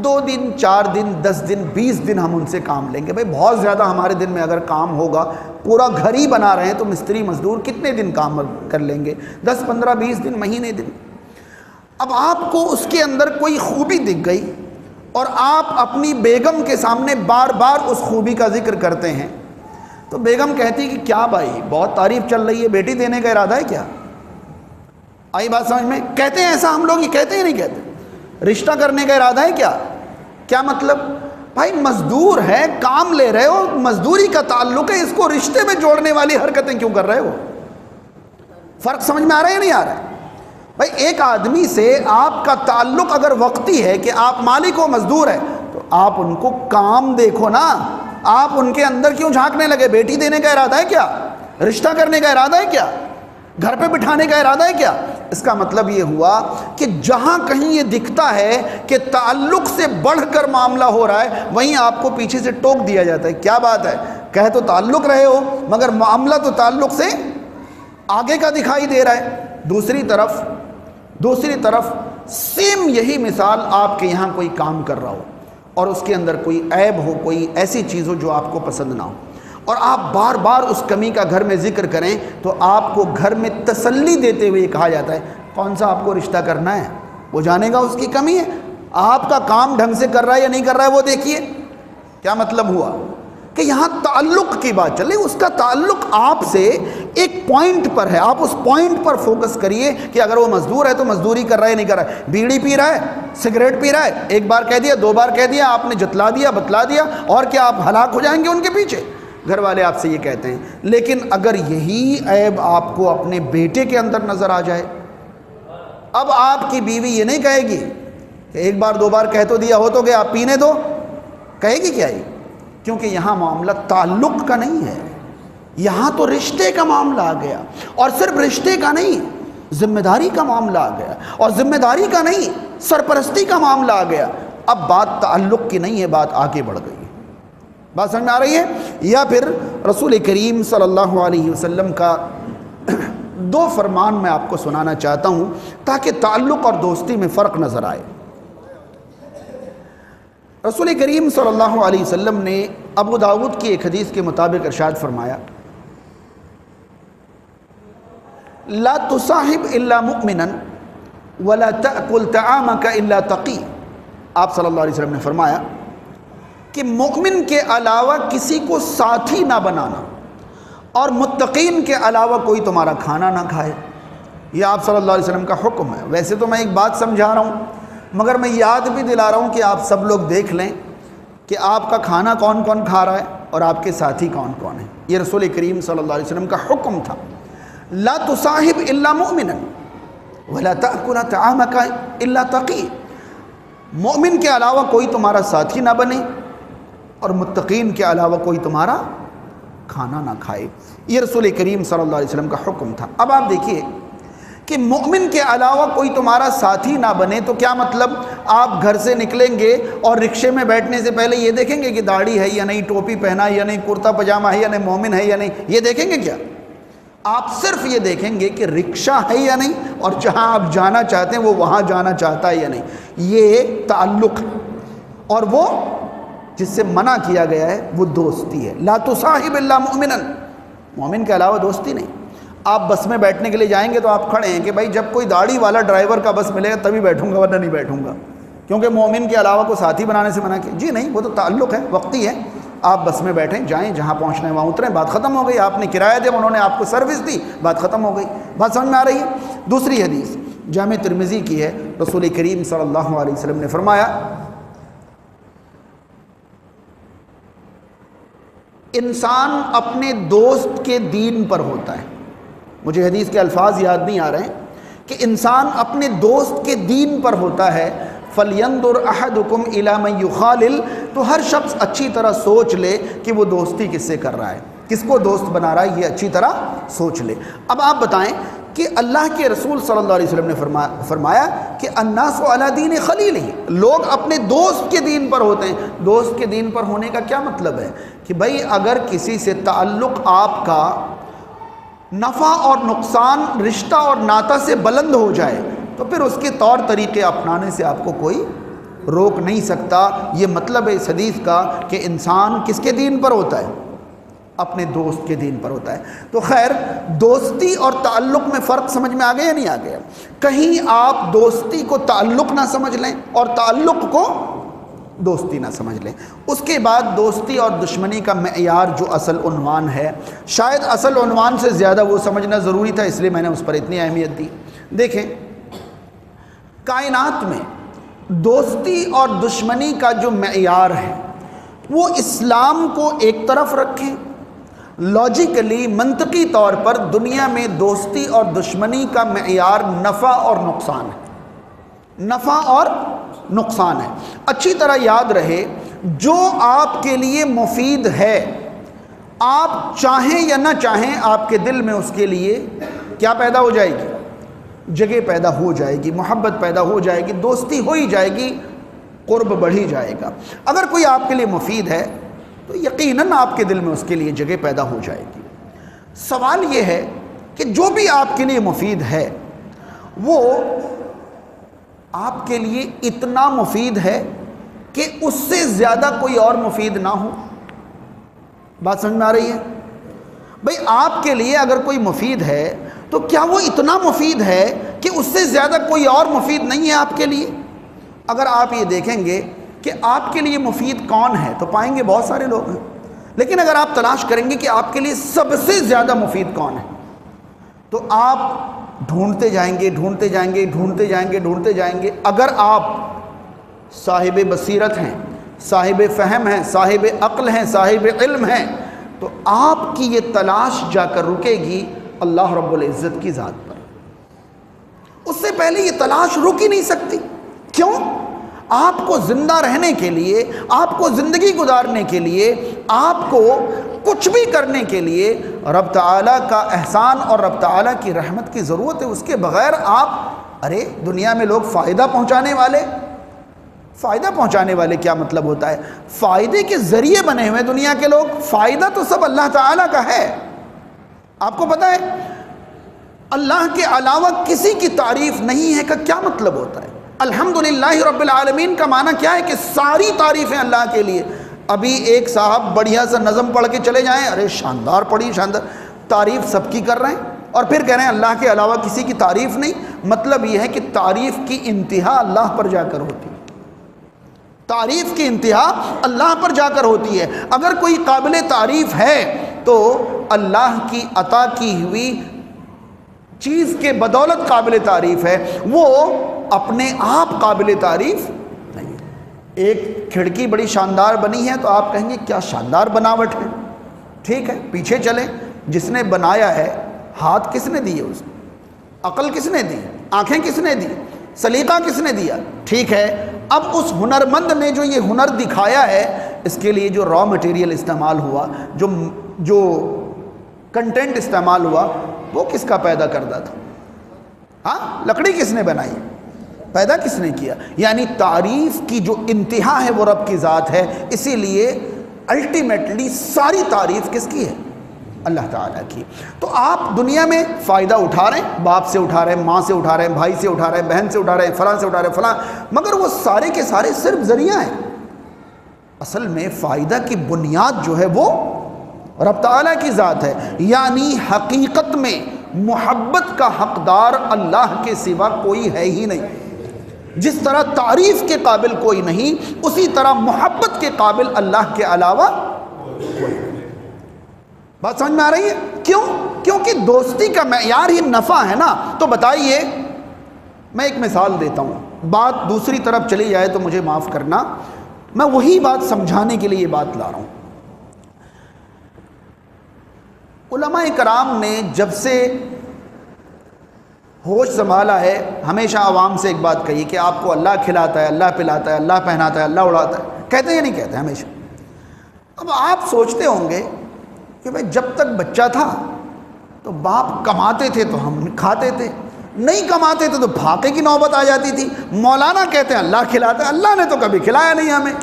2 دن 4 دن 10 دن 20 دن ہم ان سے کام لیں گے۔ بھائی بہت زیادہ ہمارے دن میں اگر کام ہوگا، پورا گھر ہی بنا رہے ہیں تو مستری مزدور کتنے دن کام کر لیں گے؟ 10 15 20 دن، مہینے دن۔ اب آپ کو اس کے اندر کوئی خوبی دکھ گئی اور آپ اپنی بیگم کے سامنے بار بار اس خوبی کا ذکر کرتے ہیں تو بیگم کہتی کہ کیا بھائی بہت تعریف چل رہی ہے، بیٹی دینے کا ارادہ ہے کیا؟ آئی بات سمجھ میں؟ کہتے ہیں ایسا ہم لوگ، یہ کہتے ہیں نہیں کہتے؟ رشتہ کرنے کا ارادہ ہے کیا؟ کیا مطلب؟ بھائی مزدور ہے، کام لے رہے ہو، مزدوری کا تعلق ہے، اس کو رشتے میں جوڑنے والی حرکتیں کیوں کر رہے ہو؟ فرق سمجھ میں آ رہا ہے یا نہیں آ رہا ہے؟ بھائی ایک آدمی سے آپ کا تعلق اگر وقتی ہے کہ آپ مالک و مزدور ہے تو آپ ان کو کام دیکھو نا، آپ ان کے اندر کیوں جھانکنے لگے؟ بیٹی دینے کا ارادہ ہے کیا؟ رشتہ کرنے کا ارادہ ہے کیا؟ گھر پہ بٹھانے کا ارادہ ہے کیا؟ اس کا مطلب یہ ہوا کہ جہاں کہیں یہ دکھتا ہے کہ تعلق سے بڑھ کر معاملہ ہو رہا ہے وہیں آپ کو پیچھے سے ٹوک دیا جاتا ہے۔ کیا بات ہے؟ کہہ تو تعلق رہے ہو مگر معاملہ تو تعلق سے آگے کا دکھائی دے رہا ہے۔ دوسری طرف سیم یہی مثال، آپ کے یہاں کوئی کام کر رہا ہو اور اس کے اندر کوئی عیب ہو، کوئی ایسی چیز ہو جو آپ کو پسند نہ ہو، اور آپ بار بار اس کمی کا گھر میں ذکر کریں تو آپ کو گھر میں تسلی دیتے ہوئے کہا جاتا ہے کون سا آپ کو رشتہ کرنا ہے، وہ جانے گا اس کی کمی ہے، آپ کا کام ڈھنگ سے کر رہا ہے یا نہیں کر رہا ہے وہ دیکھیے۔ کیا مطلب ہوا کہ یہاں تعلق کی بات چلے، اس کا تعلق آپ سے ایک پوائنٹ پر ہے، آپ اس پوائنٹ پر فوکس کریے کہ اگر وہ مزدور ہے تو مزدوری کر رہا ہے نہیں کر رہا ہے، بیڑی پی رہا ہے، سگریٹ پی رہا ہے، ایک بار کہہ دیا 2 بار کہہ دیا آپ نے، جتلا دیا بتلا دیا، اور کیا آپ ہلاک ہو جائیں گے ان کے پیچھے؟ گھر والے آپ سے یہ کہتے ہیں۔ لیکن اگر یہی عیب آپ کو اپنے بیٹے کے اندر نظر آ جائے، اب آپ کی بیوی یہ نہیں کہے گی کہ ایک بار 2 بار کہہ تو دیا ہو تو گیا، آپ پینے دو، کہے گی کیا؟ یہ کیونکہ یہاں معاملہ تعلق کا نہیں ہے، یہاں تو رشتے کا معاملہ آ گیا، اور صرف رشتے کا نہیں، ذمہ داری کا معاملہ آ گیا، اور ذمہ داری کا نہیں، سرپرستی کا معاملہ آ گیا۔ اب بات تعلق کی نہیں ہے، بات آگے بڑھ گئی۔ بات سمجھ میں آ رہی ہے؟ یا پھر رسول کریم صلی اللہ علیہ وسلم کا 2 فرمان میں آپ کو سنانا چاہتا ہوں تاکہ تعلق اور دوستی میں فرق نظر آئے۔ رسول کریم صلی اللہ علیہ وسلم نے ابو داؤد کی ایک حدیث کے مطابق ارشاد فرمایا لا تصاحب الا مؤمنا ولا تأکل طعامک الا تقی۔ آپ صلی اللہ علیہ وسلم نے فرمایا کہ مومن کے علاوہ کسی کو ساتھی نہ بنانا اور متقین کے علاوہ کوئی تمہارا کھانا نہ کھائے۔ یہ آپ صلی اللہ علیہ وسلم کا حکم ہے۔ ویسے تو میں ایک بات سمجھا رہا ہوں مگر میں یاد بھی دلا رہا ہوں کہ آپ سب لوگ دیکھ لیں کہ آپ کا کھانا کون کون کھا رہا ہے اور آپ کے ساتھی کون کون ہیں۔ یہ رسول کریم صلی اللہ علیہ وسلم کا حکم تھا، لا تصاحب الا مؤمنا ولا تأکل طعامک الا تقی۔ مومن کے علاوہ کوئی تمہارا ساتھی نہ بنے اور متقین کے علاوہ کوئی تمہارا کھانا نہ کھائے۔ یہ رسول کریم صلی اللہ علیہ وسلم کا حکم تھا۔ اب آپ دیکھیے کہ مومن کے علاوہ کوئی تمہارا ساتھی نہ بنے تو کیا مطلب؟ آپ گھر سے نکلیں گے اور رکشے میں بیٹھنے سے پہلے یہ دیکھیں گے کہ داڑھی ہے یا نہیں، ٹوپی پہنا ہے یا نہیں، کرتا پجامہ ہے یا نہیں، مومن ہے یا نہیں، یہ دیکھیں گے کیا؟ آپ صرف یہ دیکھیں گے کہ رکشہ ہے یا نہیں، اور جہاں آپ جانا چاہتے ہیں وہ وہاں جانا چاہتا ہے یا نہیں، یہ تعلق ہے۔ اور وہ جس سے منع کیا گیا ہے وہ دوستی ہے۔ لا تصاحب الا مؤمنا، مومن کے علاوہ دوستی نہیں۔ آپ بس میں بیٹھنے کے لیے جائیں گے تو آپ کھڑے ہیں کہ بھائی جب کوئی داڑھی والا ڈرائیور کا بس ملے گا تبھی بیٹھوں گا، ورنہ نہیں بیٹھوں گا، کیونکہ مومن کے علاوہ کو ساتھی بنانے سے منع کیا۔ جی نہیں، وہ تو تعلق ہے، وقتی ہے۔ آپ بس میں بیٹھیں، جائیں، جہاں پہنچنا ہے وہاں اتریں، بات ختم ہو گئی۔ آپ نے کرایہ دیا، انہوں نے آپ کو سروس دی، بات ختم ہو گئی۔ بات سمجھ میں آ رہی ہے؟ دوسری حدیث جامع ترمذی کی ہے، رسول کریم صلی اللہ علیہ وسلم نے فرمایا انسان اپنے دوست کے دین پر ہوتا ہے۔ مجھے حدیث کے الفاظ یاد نہیں آ رہے ہیں کہ انسان اپنے دوست کے دین پر ہوتا ہے۔ فَلْيَنْظُرْ أَحَدُكُمْ إِلَى مَنْ يُخَالِلْ، تو ہر شخص اچھی طرح سوچ لے کہ وہ دوستی کس سے کر رہا ہے، کس کو دوست بنا رہا ہے، یہ اچھی طرح سوچ لے۔ اب آپ بتائیں کہ اللہ کے رسول صلی اللہ علیہ وسلم نے فرمایا کہ الناس علی دین خلیلہ، لوگ اپنے دوست کے دین پر ہوتے ہیں۔ دوست کے دین پر ہونے کا کیا مطلب ہے؟ کہ بھئی اگر کسی سے تعلق آپ کا نفع اور نقصان، رشتہ اور ناطہ سے بلند ہو جائے تو پھر اس کے طور طریقے اپنانے سے آپ کو کوئی روک نہیں سکتا۔ یہ مطلب ہے اس حدیث کا کہ انسان کس کے دین پر ہوتا ہے؟ اپنے دوست کے دین پر ہوتا ہے۔ تو خیر، دوستی اور تعلق میں فرق سمجھ میں آ گیا یا نہیں آ گیا؟ کہیں آپ دوستی کو تعلق نہ سمجھ لیں اور تعلق کو دوستی نہ سمجھ لیں۔ اس کے بعد دوستی اور دشمنی کا معیار جو اصل عنوان ہے، شاید اصل عنوان سے زیادہ وہ سمجھنا ضروری تھا، اس لیے میں نے اس پر اتنی اہمیت دی۔ دیکھیں، کائنات میں دوستی اور دشمنی کا جو معیار ہے وہ اسلام کو ایک طرف رکھیں، لاجیکلی منطقی طور پر دنیا میں دوستی اور دشمنی کا معیار نفع اور نقصان ہے، نفع اور نقصان ہے۔ اچھی طرح یاد رہے، جو آپ کے لیے مفید ہے، آپ چاہیں یا نہ چاہیں، آپ کے دل میں اس کے لیے کیا پیدا ہو جائے گی؟ جگہ پیدا ہو جائے گی، محبت پیدا ہو جائے گی، دوستی ہو ہی جائے گی، قرب بڑھی جائے گا۔ اگر کوئی آپ کے لیے مفید ہے تو یقیناً آپ کے دل میں اس کے لیے جگہ پیدا ہو جائے گی۔ سوال یہ ہے کہ جو بھی آپ کے لیے مفید ہے وہ آپ کے لیے اتنا مفید ہے کہ اس سے زیادہ کوئی اور مفید نہ ہو۔ بات سمجھ میں آ رہی ہے؟ بھئی آپ کے لیے اگر کوئی مفید ہے تو کیا وہ اتنا مفید ہے کہ اس سے زیادہ کوئی اور مفید نہیں ہے آپ کے لیے؟ اگر آپ یہ دیکھیں گے کہ آپ کے لیے مفید کون ہے تو پائیں گے بہت سارے لوگ ہیں، لیکن اگر آپ تلاش کریں گے کہ آپ کے لیے سب سے زیادہ مفید کون ہے تو آپ ڈھونڈتے جائیں گے، ڈھونڈتے جائیں گے، ڈھونڈتے جائیں گے، ڈھونڈتے جائیں گے۔ اگر آپ صاحب بصیرت ہیں، صاحب فہم ہیں، صاحب عقل ہیں، صاحب علم ہیں، تو آپ کی یہ تلاش جا کر رکے گی اللہ رب العزت کی ذات پر۔ اس سے پہلے یہ تلاش رک ہی نہیں سکتی۔ کیوں؟ آپ کو زندہ رہنے کے لیے، آپ کو زندگی گزارنے کے لیے، آپ کو کچھ بھی کرنے کے لیے رب تعالیٰ کا احسان اور رب تعالیٰ کی رحمت کی ضرورت ہے۔ اس کے بغیر آپ، ارے دنیا میں لوگ فائدہ پہنچانے والے، فائدہ پہنچانے والے کیا مطلب ہوتا ہے؟ فائدے کے ذریعے بنے ہوئے دنیا کے لوگ، فائدہ تو سب اللہ تعالیٰ کا ہے۔ آپ کو پتہ ہے اللہ کے علاوہ کسی کی تعریف نہیں ہے کا کیا مطلب ہوتا ہے؟ الحمدللہ رب العالمین کا معنی کیا ہے؟ کہ ساری تعریفیں اللہ کے لیے۔ ابھی ایک صاحب بڑھیا سا نظم پڑھ کے چلے جائیں، ارے شاندار پڑھی، شاندار، تعریف سب کی کر رہے ہیں، اور پھر کہہ رہے ہیں اللہ کے علاوہ کسی کی تعریف نہیں۔ مطلب یہ ہے کہ تعریف کی انتہا اللہ پر جا کر ہوتی ہے، تعریف کی انتہا اللہ پر جا کر ہوتی ہے۔ اگر کوئی قابل تعریف ہے تو اللہ کی عطا کی ہوئی چیز کے بدولت قابل تعریف ہے، وہ اپنے آپ قابل تعریف نہیں۔ ایک کھڑکی بڑی شاندار بنی ہے تو آپ کہیں گے کیا شاندار بناوٹ ہے، ٹھیک ہے، پیچھے چلیں، جس نے بنایا ہے ہاتھ کس نے دیے، اس کو عقل کس نے دی، آنکھیں کس نے دی، سلیقہ کس نے دیا، ٹھیک ہے۔ اب اس ہنرمند نے جو یہ ہنر دکھایا ہے، اس کے لیے جو را مٹیریل استعمال ہوا، جو کنٹینٹ استعمال ہوا، وہ کس کا پیدا کردہ تھا؟ ہاں، لکڑی کس نے بنائی، پیدا کس نے کیا؟ یعنی تعریف کی جو انتہا ہے وہ رب کی ذات ہے۔ اسی لیے الٹیمیٹلی ساری تعریف کس کی ہے؟ اللہ تعالیٰ کی. تو آپ دنیا میں فائدہ اٹھا رہے ہیں، باپ سے اٹھا رہے ہیں، ماں سے اٹھا رہے ہیں، بھائی سے اٹھا رہے ہیں، بہن سے اٹھا رہے ہیں، فلاں سے اٹھا رہے ہیں، فلاں، مگر وہ سارے کے سارے صرف ذریعہ ہیں. اصل میں فائدہ کی بنیاد جو ہے وہ رب تعالیٰ کی ذات ہے. یعنی حقیقت میں محبت کا حقدار اللہ کے سوا کوئی ہے ہی نہیں. جس طرح تعریف کے قابل کوئی نہیں، اسی طرح محبت کے قابل اللہ کے علاوہ کوئی نہیں. بات سمجھ میں آ رہی ہے؟ کیوں؟ کیونکہ دوستی کا معیار ہی نفع ہے نا. تو بتائیے، میں ایک مثال دیتا ہوں، بات دوسری طرف چلی جائے تو مجھے معاف کرنا، میں وہی بات سمجھانے کے لیے یہ بات لا رہا ہوں. علماء کرام نے جب سے ہوش سنبھالا ہے ہمیشہ عوام سے ایک بات کہی کہ آپ کو اللہ کھلاتا ہے، اللہ پلاتا ہے، اللہ پہناتا ہے، اللہ اڑاتا ہے. کہتے ہیں یا نہیں کہتے؟ ہمیشہ. اب آپ سوچتے ہوں گے کہ بھئی جب تک بچہ تھا تو باپ کماتے تھے تو ہم کھاتے تھے، نہیں کماتے تھے تو پھاقے کی نوبت آ جاتی تھی. مولانا کہتے ہیں اللہ کھلاتا ہے، اللہ نے تو کبھی کھلایا نہیں ہمیں.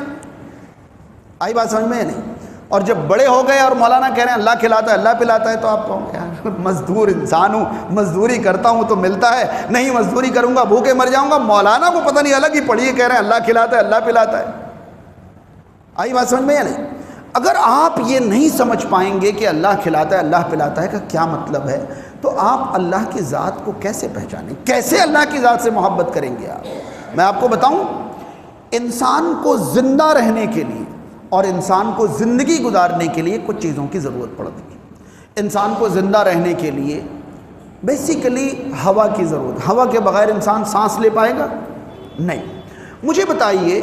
آئی بات سمجھ میں یا نہیں؟ اور جب بڑے ہو گئے اور مولانا کہہ رہے ہیں اللہ کھلاتا ہے، اللہ پلاتا ہے، تو آپ کہو گے یار مزدور انسان ہوں، مزدوری کرتا ہوں تو ملتا ہے، نہیں مزدوری کروں گا بھوکے مر جاؤں گا. مولانا کو پتہ نہیں الگ ہی پڑھیے کہہ رہے ہیں اللہ کھلاتا ہے، اللہ پلاتا ہے. آئی بات سمجھ میں یا نہیں؟ اگر آپ یہ نہیں سمجھ پائیں گے کہ اللہ کھلاتا ہے، اللہ پلاتا ہے کا کیا مطلب ہے، تو آپ اللہ کی ذات کو کیسے پہچانیں؟ کیسے اللہ کی ذات سے محبت کریں گے آپ؟ میں آپ کو بتاؤں، انسان کو زندہ رہنے کے لیے اور انسان کو زندگی گزارنے کے لیے کچھ چیزوں کی ضرورت پڑتی ہے. انسان کو زندہ رہنے کے لیے بیسیکلی ہوا کی ضرورت. ہوا کے بغیر انسان سانس لے پائے گا؟ نہیں. مجھے بتائیے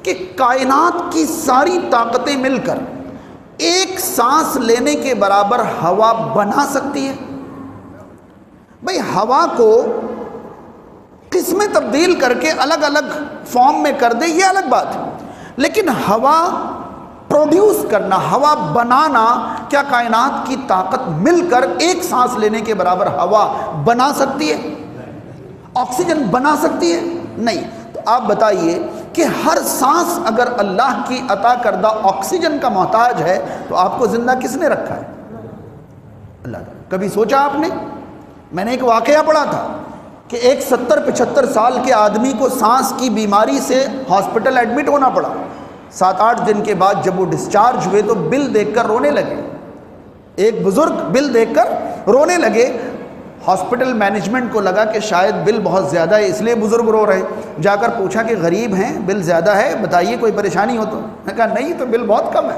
کہ کائنات کی ساری طاقتیں مل کر ایک سانس لینے کے برابر ہوا بنا سکتی ہے؟ بھئی ہوا کو قسمیں تبدیل کر کے الگ الگ فارم میں کر دے یہ الگ بات ہے، لیکن ہوا پروڈیوس کرنا، ہوا بنانا، کیا کائنات کی طاقت مل کر ایک سانس لینے کے برابر ہوا بنا سکتی ہے؟ آکسیجن بنا سکتی ہے؟ نہیں. تو آپ بتائیے کہ ہر سانس اگر اللہ کی عطا کردہ آکسیجن کا محتاج ہے تو آپ کو زندہ کس نے رکھا ہے؟ اللہ تعالیٰ. کبھی سوچا آپ نے؟ میں نے ایک واقعہ پڑھا تھا کہ ایک 70-75 سال کے آدمی کو سانس کی بیماری سے ہاسپٹل ایڈمٹ ہونا پڑا. 7-8 دن کے بعد جب وہ ڈسچارج ہوئے تو بل دیکھ کر رونے لگے. ایک بزرگ بل دیکھ کر رونے لگے. ہاسپٹل مینجمنٹ کو لگا کہ شاید بل بہت زیادہ ہے اس لیے بزرگ رو رہے. جا کر پوچھا کہ غریب ہیں، بل زیادہ ہے، بتائیے کوئی پریشانی ہو تو. میں کہا نہیں تو بل بہت کم ہے.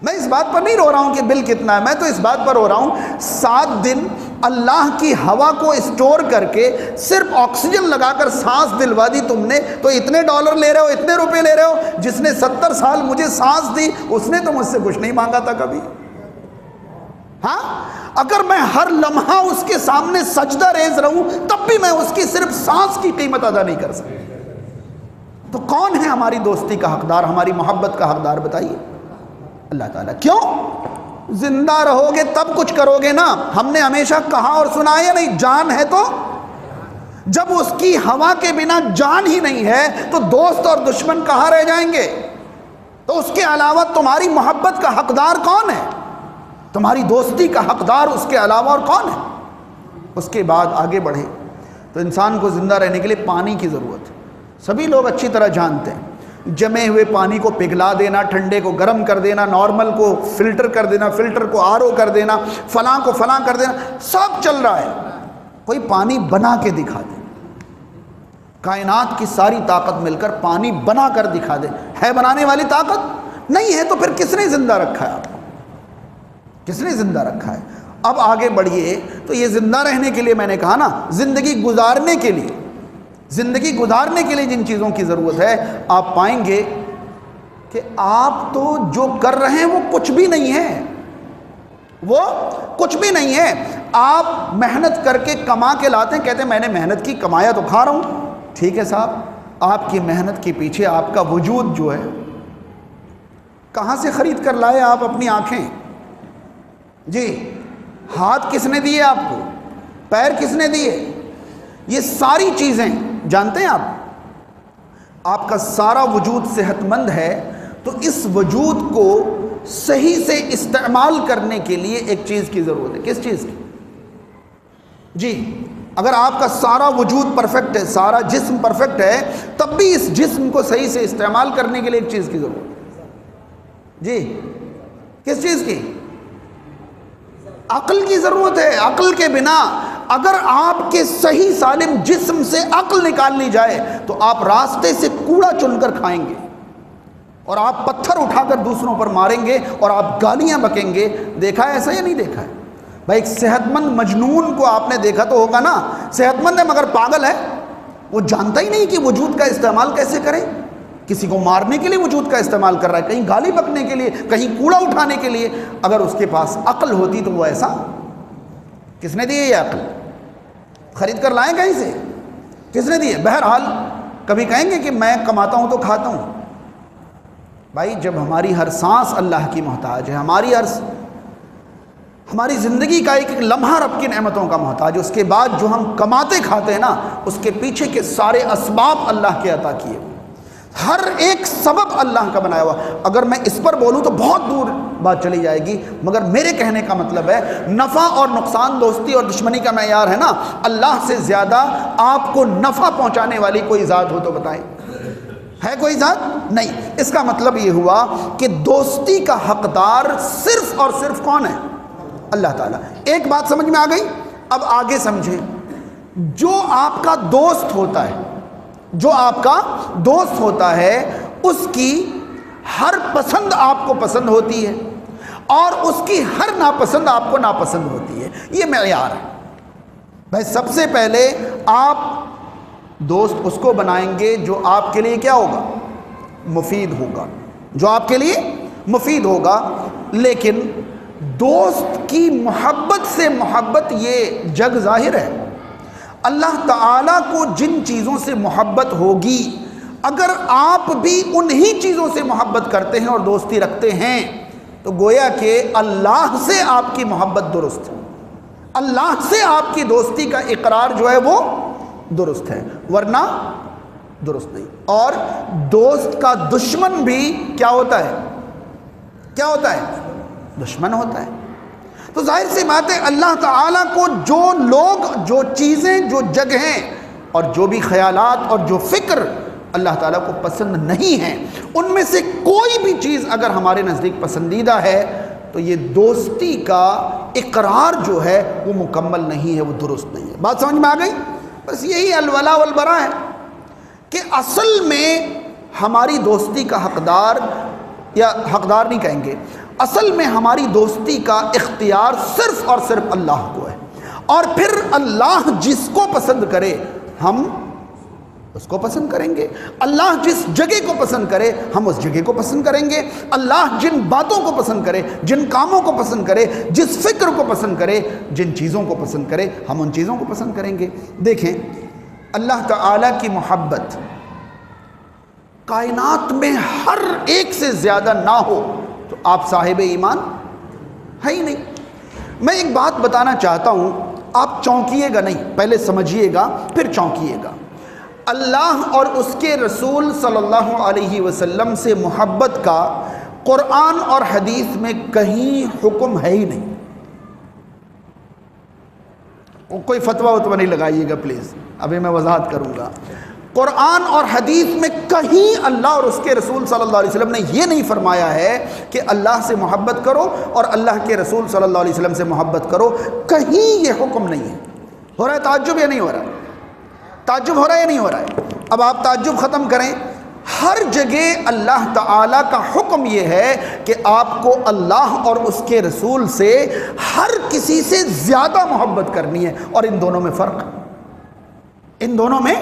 میں اس بات پر نہیں رو رہا ہوں کہ بل کتنا ہے، میں تو اس بات پر رو رہا ہوں 7 دن اللہ کی ہوا کو اسٹور کر کے صرف آکسیجن لگا کر سانس دلوا دی تم نے، تو اتنے ڈالر لے رہے ہو، اتنے روپے لے رہے ہو. جس نے 70 سال مجھے سانس دی اس نے تو مجھ سے کچھ نہیں مانگا تھا کبھی. ہاں، اگر میں ہر لمحہ اس کے سامنے سجدہ ریز رہوں تب بھی میں اس کی صرف سانس کی قیمت ادا نہیں کر سکتا. تو کون ہے ہماری دوستی کا حقدار، ہماری محبت کا حقدار؟ بتائیے. اللہ تعالیٰ. کیوں؟ زندہ رہو گے تب کچھ کرو گے نا. ہم نے ہمیشہ کہا اور سنا ہے نہیں، جان ہے تو جب اس کی ہوا کے بنا جان ہی نہیں ہے تو دوست اور دشمن کہاں رہ جائیں گے؟ تو اس کے علاوہ تمہاری محبت کا حقدار کون ہے؟ تمہاری دوستی کا حقدار اس کے علاوہ اور کون ہے؟ اس کے بعد آگے بڑھے تو انسان کو زندہ رہنے کے لیے پانی کی ضرورت ہے. سبھی لوگ اچھی طرح جانتے ہیں. جمے ہوئے پانی کو پگھلا دینا، ٹھنڈے کو گرم کر دینا، نارمل کو فلٹر کر دینا، فلٹر کو RO کر دینا، فلاں کو فلاں کر دینا، سب چل رہا ہے. کوئی پانی بنا کے دکھا دے. کائنات کی ساری طاقت مل کر پانی بنا کر دکھا دے. ہے بنانے والی طاقت؟ نہیں ہے. تو پھر کس نے زندہ رکھا ہے آپ کو؟ کس نے زندہ رکھا ہے؟ اب آگے بڑھیے تو یہ زندہ رہنے کے لیے میں نے کہا نا، زندگی گزارنے کے لیے جن چیزوں کی ضرورت ہے آپ پائیں گے کہ آپ تو جو کر رہے ہیں وہ کچھ بھی نہیں ہے. وہ کچھ بھی نہیں ہے. آپ محنت کر کے کما کے لاتے ہیں، کہتے ہیں میں نے محنت کی، کمایا تو کھا رہا ہوں. ٹھیک ہے صاحب، آپ کی محنت کے پیچھے آپ کا وجود جو ہے کہاں سے خرید کر لائے آپ اپنی آنکھیں؟ جی، ہاتھ کس نے دیے آپ کو؟ پیر کس نے دیے؟ یہ ساری چیزیں جانتے ہیں آپ کا سارا وجود صحت مند ہے تو اس وجود کو صحیح سے استعمال کرنے کے لیے ایک چیز کی ضرورت ہے. کس چیز کی؟ جی اگر آپ کا سارا وجود پرفیکٹ ہے، سارا جسم پرفیکٹ ہے، تب بھی اس جسم کو صحیح سے استعمال کرنے کے لیے ایک چیز کی ضرورت ہے. جی کس چیز کی؟ عقل کی ضرورت ہے. عقل کے بنا اگر آپ کے صحیح سالم جسم سے عقل نکال لی جائے تو آپ راستے سے کوڑا چن کر کھائیں گے، اور آپ پتھر اٹھا کر دوسروں پر ماریں گے، اور آپ گالیاں بکیں گے. دیکھا ہے ایسا یا نہیں دیکھا ہے؟ بھائی ایک صحت مند مجنون کو آپ نے دیکھا تو ہوگا نا، صحت مند ہے مگر پاگل ہے، وہ جانتا ہی نہیں کہ وجود کا استعمال کیسے کریں. کسی کو مارنے کے لیے وجود کا استعمال کر رہا ہے، کہیں گالی بکنے کے لیے، کہیں کوڑا اٹھانے کے لیے. اگر اس کے پاس عقل ہوتی تو وہ ایسا، کس نے دی ہے یہ عقل؟ خرید کر لائیں کہیں سے؟ کس نے دی ہے؟ بہرحال کبھی کہیں گے کہ میں کماتا ہوں تو کھاتا ہوں. بھائی جب ہماری ہر سانس اللہ کی محتاج ہے، ہماری زندگی کا ایک لمحہ رب کی نعمتوں کا محتاج ہے، اس کے بعد جو ہم کماتے کھاتے ہیں نا، اس کے پیچھے کے سارے اسباب اللہ کے عطا کیے، ہر ایک سبب اللہ کا بنایا ہوا. اگر میں اس پر بولوں تو بہت دور بات چلی جائے گی، مگر میرے کہنے کا مطلب ہے نفع اور نقصان، دوستی اور دشمنی کا معیار ہے نا، اللہ سے زیادہ آپ کو نفع پہنچانے والی کوئی ذات ہو تو بتائیں، ہے کوئی ذات؟ نہیں. اس کا مطلب یہ ہوا کہ دوستی کا حقدار صرف اور صرف کون ہے؟ اللہ تعالیٰ. ایک بات سمجھ میں آ گئی؟ اب آگے سمجھیں. جو آپ کا دوست ہوتا ہے، جو آپ کا دوست ہوتا ہے، اس کی ہر پسند آپ کو پسند ہوتی ہے، اور اس کی ہر ناپسند آپ کو ناپسند ہوتی ہے. یہ معیار ہے. بھائی سب سے پہلے آپ دوست اس کو بنائیں گے جو آپ کے لیے کیا ہوگا؟ مفید ہوگا، جو آپ کے لیے مفید ہوگا. لیکن دوست کی محبت سے محبت یہ جگ ظاہر ہے. اللہ تعالیٰ کو جن چیزوں سے محبت ہوگی، اگر آپ بھی انہی چیزوں سے محبت کرتے ہیں اور دوستی رکھتے ہیں، تو گویا کہ اللہ سے آپ کی محبت درست ہے، اللہ سے آپ کی دوستی کا اقرار جو ہے وہ درست ہے، ورنہ درست نہیں. اور دوست کا دشمن بھی کیا ہوتا ہے؟ کیا ہوتا ہے؟ دشمن ہوتا ہے. تو ظاہر سی بات ہے اللہ تعالیٰ کو جو لوگ، جو چیزیں، جو جگہیں اور جو بھی خیالات اور جو فکر اللہ تعالیٰ کو پسند نہیں ہیں، ان میں سے کوئی بھی چیز اگر ہمارے نزدیک پسندیدہ ہے تو یہ دوستی کا اقرار جو ہے وہ مکمل نہیں ہے، وہ درست نہیں ہے. بات سمجھ میں آ گئی؟ بس یہی الولا والبرا ہے کہ اصل میں ہماری دوستی کا حقدار، یا حقدار نہیں کہیں گے، اصل میں ہماری دوستی کا اختیار صرف اور صرف اللہ کو ہے. اور پھر اللہ جس کو پسند کرے ہم اس کو پسند کریں گے. اللہ جس جگہ کو پسند کرے ہم اس جگہ کو پسند کریں گے. اللہ جن باتوں کو پسند کرے، جن کاموں کو پسند کرے، جس فکر کو پسند کرے، جن چیزوں کو پسند کرے، ہم ان چیزوں کو پسند کریں گے. دیکھیں اللہ تعالیٰ کی محبت کائنات میں ہر ایک سے زیادہ نہ ہو تو آپ صاحب ایمان ہے ہی نہیں. میں ایک بات بتانا چاہتا ہوں، آپ چونکیے گا نہیں، پہلے سمجھیے گا پھر چونکیے گا. اللہ اور اس کے رسول صلی اللہ علیہ وسلم سے محبت کا قرآن اور حدیث میں کہیں حکم ہے ہی نہیں. کوئی فتویٰ نہیں لگائیے گا پلیز، ابھی میں وضاحت کروں گا. قرآن اور حدیث میں کہیں اللہ اور اس کے رسول صلی اللہ علیہ وسلم نے یہ نہیں فرمایا ہے کہ اللہ سے محبت کرو اور اللہ کے رسول صلی اللہ علیہ وسلم سے محبت کرو. کہیں یہ حکم نہیں ہے. ہو رہا ہے تعجب یا نہیں ہو رہا ہے؟ تعجب ہو رہا ہے یا نہیں ہو رہا ہے؟ اب آپ تعجب ختم کریں. ہر جگہ اللہ تعالیٰ کا حکم یہ ہے کہ آپ کو اللہ اور اس کے رسول سے ہر کسی سے زیادہ محبت کرنی ہے. اور ان دونوں میں فرق، ان دونوں میں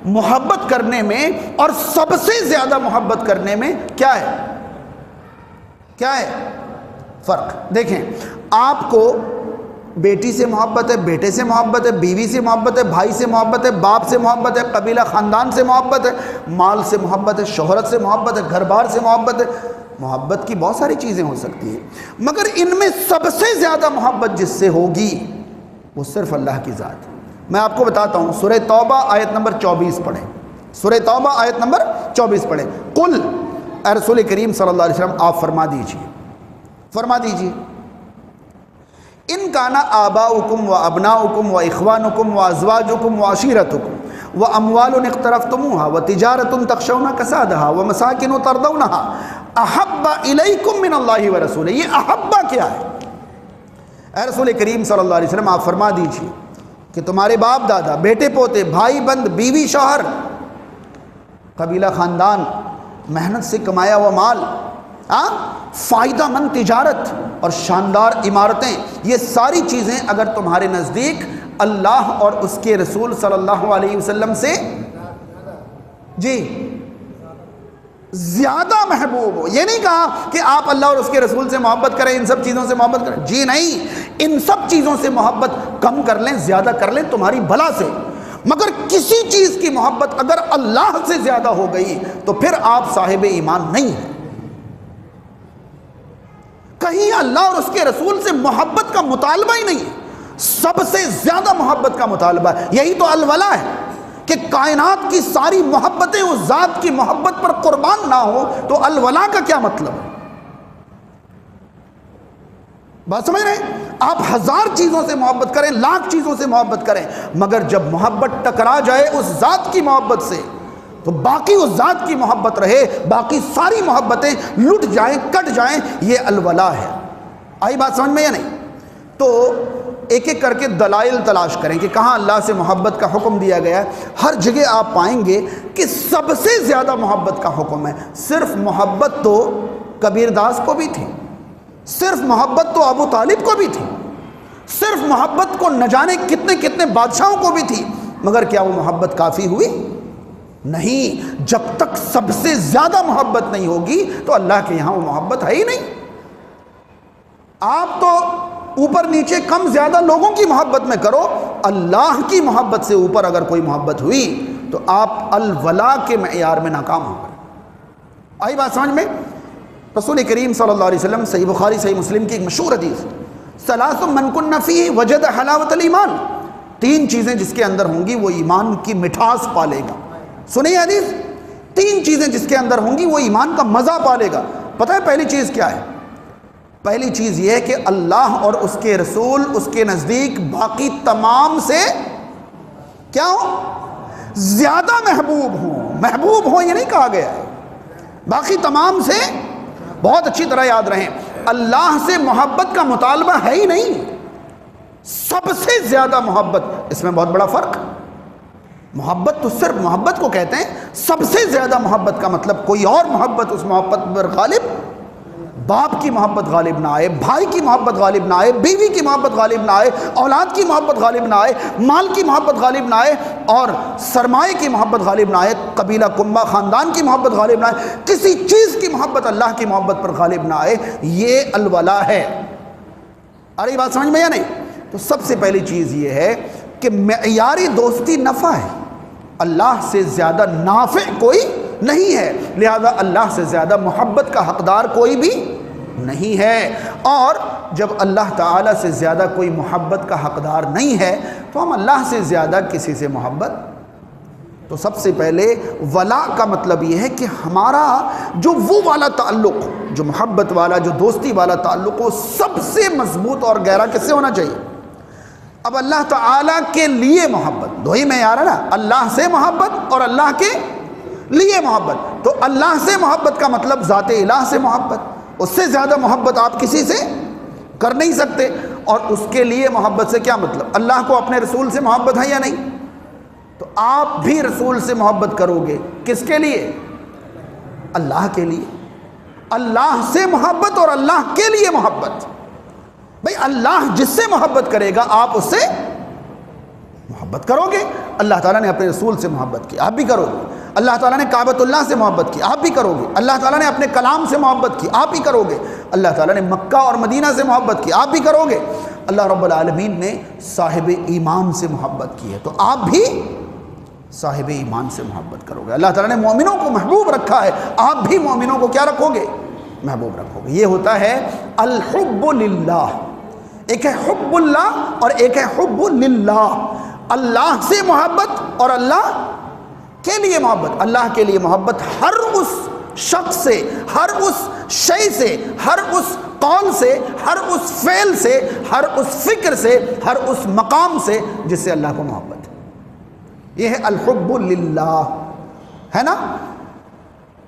محبت کرنے میں اور سب سے زیادہ محبت کرنے میں کیا ہے؟ کیا ہے فرق؟ دیکھیں، آپ کو بیٹی سے محبت ہے، بیٹے سے محبت ہے، بیوی سے محبت ہے، بھائی سے محبت ہے، باپ سے محبت ہے، قبیلہ خاندان سے محبت ہے، مال سے محبت ہے، شہرت سے محبت ہے، گھر بار سے محبت ہے. محبت کی بہت ساری چیزیں ہو سکتی ہیں، مگر ان میں سب سے زیادہ محبت جس سے ہوگی وہ صرف اللہ کی ذات ہے. میں آپ کو بتاتا ہوں، سورہ توبہ آیت نمبر 24 پڑھیں. سورہ توبہ آیت نمبر 24 پڑھیں. قل اے رسول کریم صلی اللہ علیہ وسلم آپ فرما دیجیے ان کان آباؤکم و ابناؤکم و اخوانکم و ازواجکم و عشیرتکم و اموال اقترفتموها و تجارت تخشون کسادها و مساکن ترضونها احب الیکم من اللہ و رسولہ. یہ احبہ کیا ہے؟ اے رسول کریم صلی اللہ علیہ وسلم آپ فرما دیجیے کہ تمہارے باپ دادا، بیٹے پوتے، بھائی بند، بیوی شوہر، قبیلہ خاندان، محنت سے کمایا ہوا مال، فائدہ مند تجارت اور شاندار عمارتیں، یہ ساری چیزیں اگر تمہارے نزدیک اللہ اور اس کے رسول صلی اللہ علیہ وسلم سے زیادہ محبوب ہو. یہ نہیں کہا کہ آپ اللہ اور اس کے رسول سے محبت کریں، ان سب چیزوں سے محبت کریں، جی نہیں، ان سب چیزوں سے محبت کم کر لیں، زیادہ کر لیں تمہاری بھلا سے، مگر کسی چیز کی محبت اگر اللہ سے زیادہ ہو گئی تو پھر آپ صاحب ایمان نہیں ہیں. کہیں اللہ اور اس کے رسول سے محبت کا مطالبہ ہی نہیں ہے، سب سے زیادہ محبت کا مطالبہ ہے. یہی تو الولا ہے کہ کائنات کی ساری محبتیں اس ذات کی محبت پر قربان نہ ہو تو الولا کا کیا مطلب ہے؟ بات سمجھ رہے ہیں؟ آپ ہزار چیزوں سے محبت کریں، لاکھ چیزوں سے محبت کریں، مگر جب محبت ٹکرا جائے اس ذات کی محبت سے تو باقی اس ذات کی محبت رہے، باقی ساری محبتیں لٹ جائیں، کٹ جائیں. یہ الولا ہے. آئی بات سمجھ میں یا نہیں؟ تو ایک ایک کر کے دلائل تلاش کریں کہ کہاں اللہ سے محبت کا حکم دیا گیا ہے. ہر جگہ آپ پائیں گے کہ سب سے زیادہ محبت کا حکم ہے. صرف محبت تو کبیر داس کو بھی تھی، صرف محبت تو ابو طالب کو بھی تھی، صرف محبت کو نہ جانے کتنے کتنے بادشاہوں کو بھی تھی، مگر کیا وہ محبت کافی ہوئی؟ نہیں. جب تک سب سے زیادہ محبت نہیں ہوگی تو اللہ کے یہاں وہ محبت ہے ہی نہیں. آپ تو اوپر نیچے کم زیادہ لوگوں کی محبت میں کرو، اللہ کی محبت سے اوپر اگر کوئی محبت ہوئی تو آپ الولا کے معیار میں ناکام ہو گئے. آئی بات سمجھ میں؟ رسول کریم صلی اللہ علیہ وسلم، صحیح بخاری صحیح مسلم کی ایک مشہور حدیث، ثلاث من کن فیہ وجد حلاوت الایمان، تین چیزیں جس کے اندر ہوں گی وہ ایمان کی مٹھاس پالے گا. سنیے حدیث، تین چیزیں جس کے اندر ہوں گی وہ ایمان کا مزہ پالے گا. پتہ ہے پہلی چیز کیا ہے؟ پہلی چیز یہ ہے کہ اللہ اور اس کے رسول اس کے نزدیک باقی تمام سے کیا ہو؟ زیادہ محبوب ہوں. محبوب ہوں یہ نہیں کہا گیا ہے، باقی تمام سے. بہت اچھی طرح یاد رہیں، اللہ سے محبت کا مطالبہ ہے ہی نہیں، سب سے زیادہ محبت. اس میں بہت بڑا فرق. محبت تو صرف محبت کو کہتے ہیں، سب سے زیادہ محبت کا مطلب کوئی اور محبت اس محبت پر غالب، باپ کی محبت غالب نہ آئے، بھائی کی محبت غالب نہ آئے، بیوی کی محبت غالب نہ آئے، اولاد کی محبت غالب نہ آئے، مال کی محبت غالب نہ آئے، اور سرمایہ کی محبت غالب نہ آئے، قبیلہ کنبہ خاندان کی محبت غالب نہ آئے، کسی چیز کی محبت اللہ کی محبت پر غالب نہ آئے. یہ الولا ہے. ارے بات سمجھ میں یا نہیں؟ تو سب سے پہلی چیز یہ ہے کہ معیاری دوستی نفع ہے، اللہ سے زیادہ نافع کوئی نہیں ہے، لہذا اللہ سے زیادہ محبت کا حقدار کوئی بھی نہیں ہے. اور جب اللہ تعالیٰ سے زیادہ کوئی محبت کا حقدار نہیں ہے تو ہم اللہ سے زیادہ کسی سے محبت. تو سب سے پہلے ولا کا مطلب یہ ہے کہ ہمارا جو وہ والا تعلق، جو محبت والا، جو دوستی والا تعلق ہو، سب سے مضبوط اور گہرا کس سے ہونا چاہیے؟ اب اللہ تعالیٰ کے لیے محبت، دو ہی معیار ہے نا، اللہ سے محبت اور اللہ کے لیے محبت. تو اللہ سے محبت کا مطلب ذات الہ سے محبت، اس سے زیادہ محبت آپ کسی سے کر نہیں سکتے. اور اس کے لیے محبت سے کیا مطلب؟ اللہ کو اپنے رسول سے محبت ہے یا نہیں؟ تو آپ بھی رسول سے محبت کرو گے، کس کے لیے؟ اللہ کے لیے. اللہ سے محبت اور اللہ کے لیے محبت. بھئی اللہ جس سے محبت کرے گا آپ اس سے محبت کرو گے. اللہ تعالیٰ نے اپنے رسول سے محبت کی، آپ بھی کرو گے. اللہ تعالیٰ نے کعبۃ اللہ سے محبت کی، آپ بھی کرو گے. اللہ تعالیٰ نے اپنے کلام سے محبت کی، آپ بھی کرو گے. اللہ تعالیٰ نے مکہ اور مدینہ سے محبت کی، آپ بھی کرو گے. اللہ رب العالمین نے صاحب ایمان سے محبت کی ہے تو آپ بھی صاحب ایمان سے محبت کرو گے. اللہ تعالیٰ نے مومنوں کو محبوب رکھا ہے، آپ بھی مومنوں کو کیا رکھو گے؟ محبوب رکھو گے. یہ ہوتا ہے الحب للہ. ایک ہے حب اللہ اور ایک ہے حب للہ. اللہ سے محبت اور اللہ کے لیے محبت. اللہ کے لیے محبت ہر اس شخص سے، ہر اس شے سے، ہر اس قول سے، ہر اس فعل سے، ہر اس فکر سے، ہر اس مقام سے جس سے اللہ کو محبت ہے۔ یہ ہے الحب للہ، ہے نا؟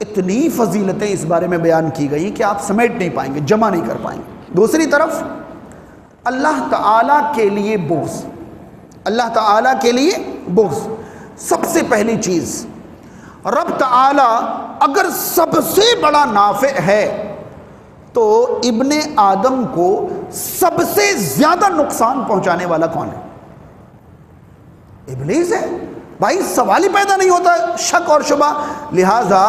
اتنی فضیلتیں اس بارے میں بیان کی گئی کہ آپ سمیٹ نہیں پائیں گے، جمع نہیں کر پائیں گے۔ دوسری طرف اللہ تعالیٰ کے لیے بغض، اللہ تعالیٰ کے لیے بغض، سب سے پہلی چیز، رب تعالیٰ اگر سب سے بڑا نافع ہے تو ابن آدم کو سب سے زیادہ نقصان پہنچانے والا کون ہے؟ ابلیس ہے۔ بھائی سوال ہی پیدا نہیں ہوتا شک اور شبہ۔ لہذا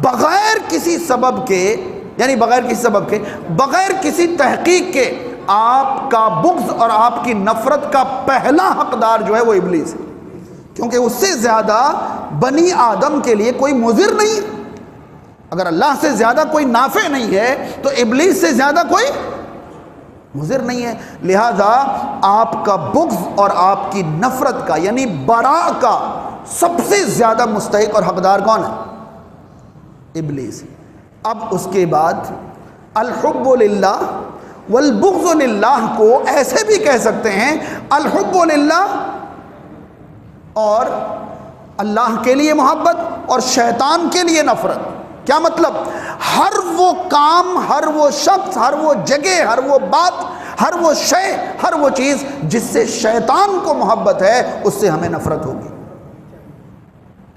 بغیر کسی سبب کے، یعنی بغیر کسی سبب کے، بغیر کسی تحقیق کے، آپ کا بغض اور آپ کی نفرت کا پہلا حقدار جو ہے وہ ابلیس ہے، کیونکہ اس سے زیادہ بنی آدم کے لیے کوئی مضر نہیں ہے۔ اگر اللہ سے زیادہ کوئی نافع نہیں ہے تو ابلیس سے زیادہ کوئی مضر نہیں ہے۔ لہذا آپ کا بغض اور آپ کی نفرت کا، یعنی براء کا سب سے زیادہ مستحق اور حقدار کون ہے؟ ابلیس۔ اب اس کے بعد الحب للہ والبغض للہ کو ایسے بھی کہہ سکتے ہیں، الحب للہ اور اللہ کے لیے محبت اور شیطان کے لیے نفرت۔ کیا مطلب؟ ہر وہ کام، ہر وہ شخص، ہر وہ جگہ، ہر وہ بات، ہر وہ شے، ہر وہ چیز جس سے شیطان کو محبت ہے اس سے ہمیں نفرت ہوگی،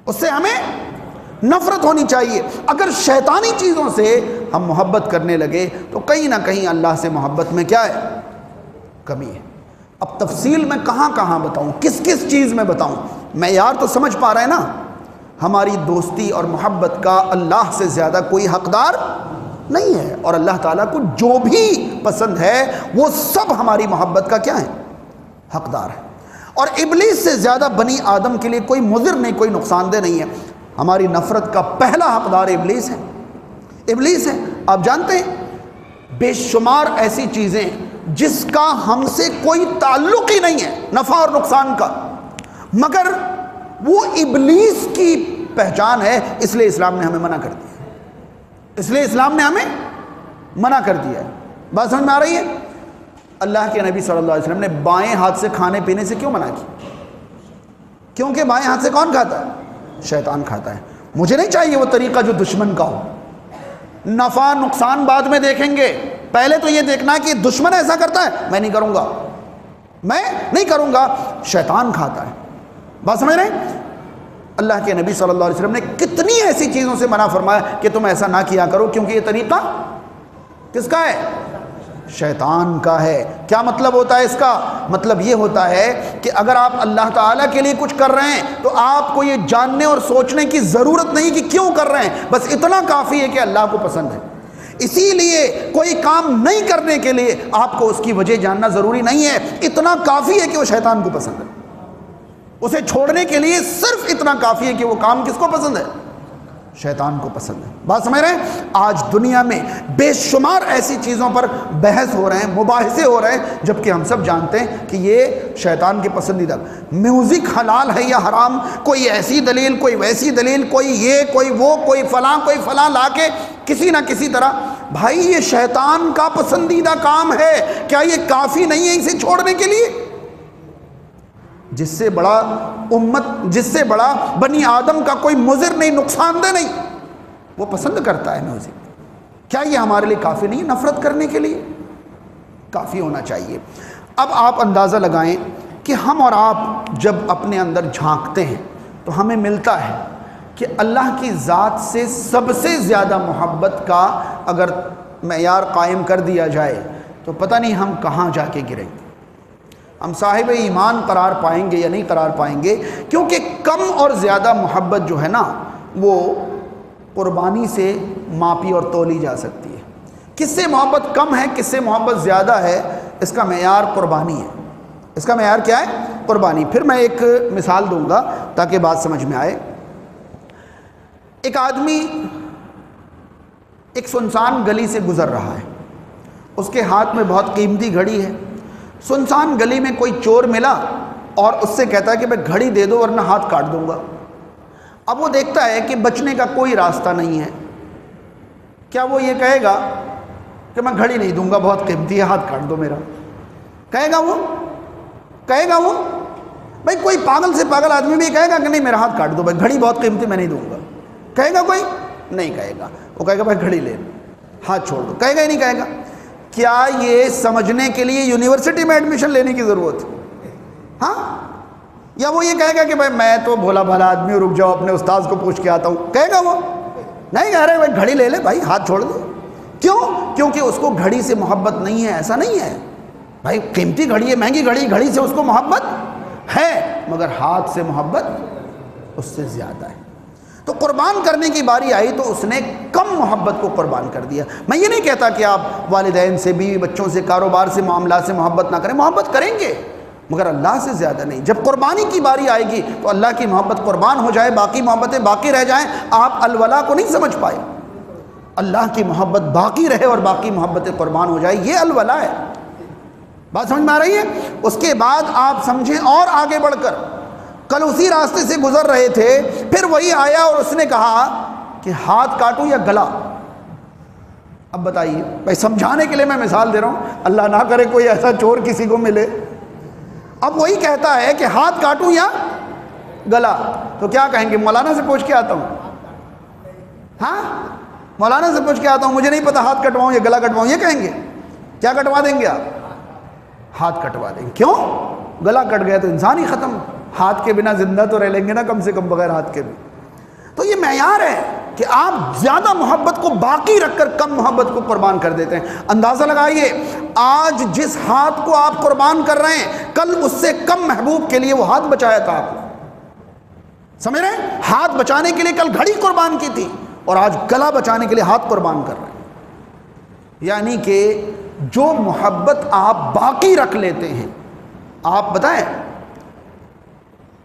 اس سے ہمیں نفرت ہونی چاہیے۔ اگر شیطانی چیزوں سے ہم محبت کرنے لگے تو کہیں نہ کہیں اللہ سے محبت میں کیا ہے؟ کمی ہے۔ اب تفصیل میں کہاں کہاں بتاؤں، کس کس چیز میں بتاؤں؟ معیار تو سمجھ پا رہے ہیں نا؟ ہماری دوستی اور محبت کا اللہ سے زیادہ کوئی حقدار نہیں ہے، اور اللہ تعالیٰ کو جو بھی پسند ہے وہ سب ہماری محبت کا کیا ہے؟ حقدار ہے۔ اور ابلیس سے زیادہ بنی آدم کے لیے کوئی مضر نہیں، کوئی نقصان دہ نہیں ہے۔ ہماری نفرت کا پہلا حقدار ابلیس ہے، ابلیس ہے۔ آپ جانتے ہیں بے شمار ایسی چیزیں جس کا ہم سے کوئی تعلق ہی نہیں ہے نفع اور نقصان کا، مگر وہ ابلیس کی پہچان ہے، اس لیے اسلام نے ہمیں منع کر دیا، اس لیے اسلام نے ہمیں منع کر دیا ہے۔ بات سمجھ میں آ رہی ہے؟ اللہ کے نبی صلی اللہ علیہ وسلم نے بائیں ہاتھ سے کھانے پینے سے کیوں منع کی؟ کیونکہ بائیں ہاتھ سے کون کھاتا ہے؟ شیطان کھاتا ہے۔ مجھے نہیں چاہیے وہ طریقہ جو دشمن کا ہو۔ نفع نقصان بعد میں دیکھیں گے، پہلے تو یہ دیکھنا کہ دشمن ایسا کرتا ہے، میں نہیں کروں گا، میں نہیں کروں گا، شیطان کھاتا ہے۔ بات سمجھ رہے ہیں؟ اللہ کے نبی صلی اللہ علیہ وسلم نے کتنی ایسی چیزوں سے منع فرمایا کہ تم ایسا نہ کیا کرو، کیونکہ یہ طریقہ کس کا ہے؟ شیطان کا ہے۔ کیا مطلب ہوتا ہے اس کا؟ مطلب یہ ہوتا ہے کہ اگر آپ اللہ تعالیٰ کے لیے کچھ کر رہے ہیں تو آپ کو یہ جاننے اور سوچنے کی ضرورت نہیں کہ کیوں کر رہے ہیں، بس اتنا کافی ہے کہ اللہ کو پسند ہے۔ اسی لیے کوئی کام نہیں کرنے کے لیے آپ کو اس کی وجہ جاننا ضروری نہیں ہے، اتنا کافی ہے کہ وہ شیطان کو پسند ہے۔ اسے چھوڑنے کے لیے صرف اتنا کافی ہے کہ وہ کام کس کو پسند ہے؟ شیطان کو پسند ہے۔ بات سمجھ رہے ہیں؟ آج دنیا میں بے شمار ایسی چیزوں پر بحث ہو رہے ہیں، مباحثے ہو رہے ہیں، جبکہ ہم سب جانتے ہیں کہ یہ شیطان کے پسندیدہ۔ میوزک حلال ہے یا حرام، کوئی ایسی دلیل، کوئی ویسی دلیل، کوئی یہ، کوئی وہ، کوئی فلاں لا کے کسی نہ کسی طرح، بھائی یہ شیطان کا پسندیدہ کام ہے، کیا یہ کافی نہیں ہے اسے چھوڑنے کے لیے؟ جس سے بڑا امت، جس سے بڑا بنی آدم کا کوئی مضر نہیں، نقصان دہ نہیں، وہ پسند کرتا ہے میوزک، کیا یہ ہمارے لیے کافی نہیں؟ نفرت کرنے کے لیے کافی ہونا چاہیے۔ اب آپ اندازہ لگائیں کہ ہم اور آپ جب اپنے اندر جھانکتے ہیں تو ہمیں ملتا ہے کہ اللہ کی ذات سے سب سے زیادہ محبت کا اگر معیار قائم کر دیا جائے تو پتہ نہیں ہم کہاں جا کے گریں گے، ہم صاحب ایمان قرار پائیں گے یا نہیں قرار پائیں گے، کیونکہ کم اور زیادہ محبت جو ہے نا وہ قربانی سے ماپی اور تولی جا سکتی ہے۔ کس سے محبت کم ہے، کس سے محبت زیادہ ہے، اس کا معیار قربانی ہے۔ اس کا معیار کیا ہے؟ قربانی۔ پھر میں ایک مثال دوں گا تاکہ بات سمجھ میں آئے۔ ایک آدمی ایک سنسان گلی سے گزر رہا ہے، اس کے ہاتھ میں بہت قیمتی گھڑی ہے۔ سنسان گلی میں کوئی چور ملا اور اس سے کہتا ہے کہ میں گھڑی دے دو ورنہ ہاتھ کاٹ دوں گا۔ اب وہ دیکھتا ہے کہ بچنے کا کوئی راستہ نہیں ہے، کیا وہ یہ کہے گا کہ میں گھڑی نہیں دوں گا، بہت قیمتی ہے، ہاتھ کاٹ دو میرا؟ کہے گا وہ؟ کہے گا وہ؟ بھائی کوئی پاگل سے پاگل آدمی بھی کہے گا کہ نہیں میرا ہاتھ کاٹ دو بھائی، گھڑی بہت قیمتی، میں نہیں دوں گا؟ کہے گا کوئی؟ نہیں کہے گا، وہ کہے گا بھائی گھڑی لے لو، ہاتھ چھوڑ دو، کہے گا ہی نہیں کہے گا؟ کیا یہ سمجھنے کے لیے یونیورسٹی میں ایڈمیشن لینے کی ضرورت ہے؟ ہاں؟ یا وہ یہ کہے گا کہ بھائی میں تو بھولا بھالا آدمی ہوں، رک جاؤ اپنے استاذ کو پوچھ کے آتا ہوں؟ کہے گا وہ؟ نہیں کہہ رہے بھائی گھڑی لے لے بھائی، ہاتھ چھوڑ دو۔ کیوں؟ کیونکہ اس کو گھڑی سے محبت نہیں ہے، ایسا نہیں ہے بھائی، قیمتی گھڑی ہے، مہنگی گھڑی، گھڑی سے اس کو محبت ہے، مگر ہاتھ سے محبت اس سے زیادہ ہے۔ تو قربان کرنے کی باری آئی تو اس نے کم محبت کو قربان کر دیا۔ میں یہ نہیں کہتا کہ آپ والدین سے، بیوی بچوں سے، کاروبار سے، معاملات سے محبت نہ کریں، محبت کریں گے مگر اللہ سے زیادہ نہیں۔ جب قربانی کی باری آئے گی تو اللہ کی محبت قربان ہو جائے، باقی محبتیں باقی رہ جائیں، آپ الولا کو نہیں سمجھ پائے۔ اللہ کی محبت باقی رہے اور باقی محبتیں قربان ہو جائے، یہ الولا ہے۔ بات سمجھ میں آ رہی ہے؟ اس کے بعد آپ سمجھیں اور آگے بڑھ کر، کل اسی راستے سے گزر رہے تھے، پھر وہی آیا اور اس نے کہا کہ ہاتھ کاٹوں یا گلا؟ اب بتائیے بھائی، سمجھانے کے لیے میں مثال دے رہا ہوں، اللہ نہ کرے کوئی ایسا چور کسی کو ملے۔ اب وہی کہتا ہے کہ ہاتھ کاٹوں یا گلا، تو کیا کہیں گے؟ مولانا سے پوچھ کے آتا ہوں، ہاں مولانا سے پوچھ کے آتا ہوں، مجھے نہیں پتا ہاتھ کٹواؤں یا گلا کٹواؤں، یہ کہیں گے؟ کیا کٹوا دیں گے آپ؟ ہاتھ کٹوا دیں گے۔ کیوں؟ گلا کٹ گیا تو انسان ہی ختم، ہاتھ کے بنا زندہ تو رہ لیں گے نا کم سے کم، بغیر ہاتھ کے بھی۔ تو یہ معیار ہے کہ آپ زیادہ محبت کو باقی رکھ کر کم محبت کو قربان کر دیتے ہیں۔ اندازہ لگائیے، آج جس ہاتھ کو آپ قربان کر رہے ہیں، کل اس سے کم محبوب کے لیے وہ ہاتھ بچایا تھا آپ نے، سمجھ رہے ہیں؟ ہاتھ بچانے کے لیے کل گھڑی قربان کی تھی اور آج گلا بچانے کے لیے ہاتھ قربان کر رہے ہیں۔ یعنی کہ جو محبت آپ باقی رکھ لیتے ہیں، آپ بتائیں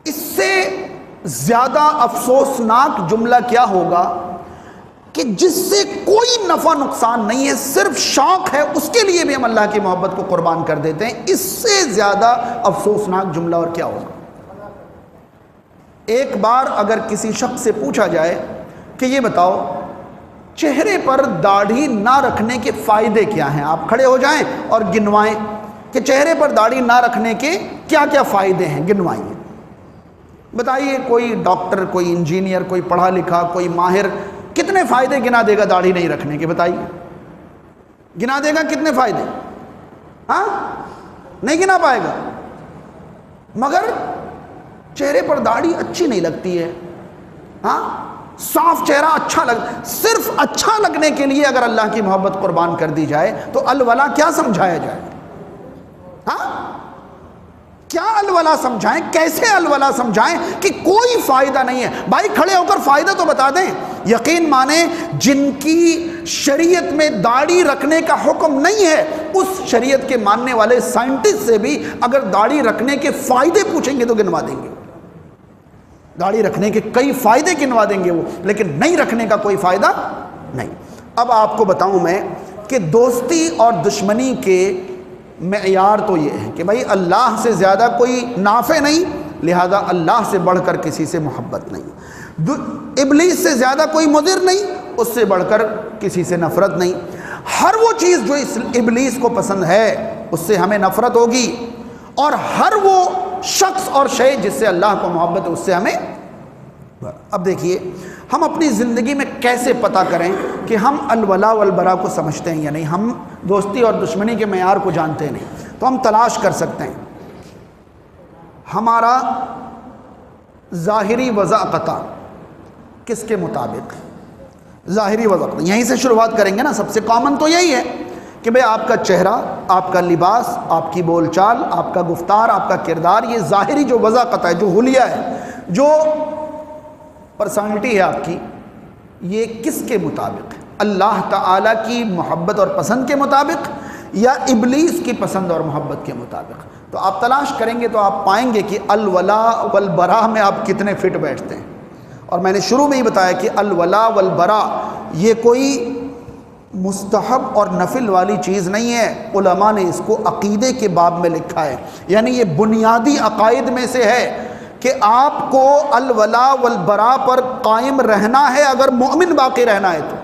اس سے زیادہ افسوسناک جملہ کیا ہوگا کہ جس سے کوئی نفع نقصان نہیں ہے، صرف شوق ہے، اس کے لیے بھی ہم اللہ کی محبت کو قربان کر دیتے ہیں۔ اس سے زیادہ افسوسناک جملہ اور کیا ہوگا؟ ایک بار اگر کسی شخص سے پوچھا جائے کہ یہ بتاؤ چہرے پر داڑھی نہ رکھنے کے فائدے کیا ہیں، آپ کھڑے ہو جائیں اور گنوائیں کہ چہرے پر داڑھی نہ رکھنے کے کیا کیا فائدے ہیں، گنوائیے، بتائیے۔ کوئی ڈاکٹر، کوئی انجینئر، کوئی پڑھا لکھا، کوئی ماہر کتنے فائدے گنا دے گا داڑھی نہیں رکھنے کے؟ بتائیے، گنا دے گا کتنے فائدے؟ ہاں نہیں گنا پائے گا۔ مگر چہرے پر داڑھی اچھی نہیں لگتی ہے، ہاں صاف چہرہ اچھا صرف اچھا لگنے کے لیے اگر اللہ کی محبت قربان کر دی جائے تو الولا کیا سمجھایا جائے؟ ہاں کیا الولا سمجھائیں؟ کیسے الولا سمجھائیں کہ کوئی فائدہ نہیں ہے؟ بھائی کھڑے ہو کر فائدہ تو بتا دیں۔ یقین مانیں، جن کی شریعت میں داڑھی رکھنے کا حکم نہیں ہے، اس شریعت کے ماننے والے سائنٹسٹ سے بھی اگر داڑھی رکھنے کے فائدے پوچھیں گے تو گنوا دیں گے۔ داڑھی رکھنے کے کئی فائدے گنوا دیں گے وہ، لیکن نہیں رکھنے کا کوئی فائدہ نہیں۔ اب آپ کو بتاؤں میں کہ دوستی اور دشمنی کے معیار تو یہ ہے کہ بھائی اللہ سے زیادہ کوئی نافع نہیں، لہذا اللہ سے بڑھ کر کسی سے محبت نہیں۔ ابلیس سے زیادہ کوئی مضر نہیں، اس سے بڑھ کر کسی سے نفرت نہیں۔ ہر وہ چیز جو ابلیس کو پسند ہے اس سے ہمیں نفرت ہوگی، اور ہر وہ شخص اور شے جس سے اللہ کو محبت ہے اس سے ہمیں۔ اب دیکھیے ہم اپنی زندگی میں کیسے پتہ کریں کہ ہم الولا والبرا کو سمجھتے ہیں یا نہیں، ہم دوستی اور دشمنی کے معیار کو جانتے نہیں۔ تو ہم تلاش کر سکتے ہیں ہمارا ظاہری وضاقتہ کس کے مطابق؟ ظاہری وضاقتہ یہیں سے شروعات کریں گے نا، سب سے کامن تو یہی ہے کہ بھئی آپ کا چہرہ، آپ کا لباس، آپ کی بول چال، آپ کا گفتار، آپ کا کردار، یہ ظاہری جو وضاقتہ ہے، جو حلیہ ہے، جو پرسنالٹی ہے آپ کی، یہ کس کے مطابق ہے؟ اللہ تعالیٰ کی محبت اور پسند کے مطابق یا ابلیس کی پسند اور محبت کے مطابق؟ تو آپ تلاش کریں گے تو آپ پائیں گے کہ الولا والبرا میں آپ کتنے فٹ بیٹھتے ہیں۔ اور میں نے شروع میں ہی بتایا کہ الولا والبرا یہ کوئی مستحب اور نفل والی چیز نہیں ہے، علماء نے اس کو عقیدے کے باب میں لکھا ہے، یعنی یہ بنیادی عقائد میں سے ہے کہ آپ کو الولا والبرا پر قائم رہنا ہے اگر مومن باقی رہنا ہے تو۔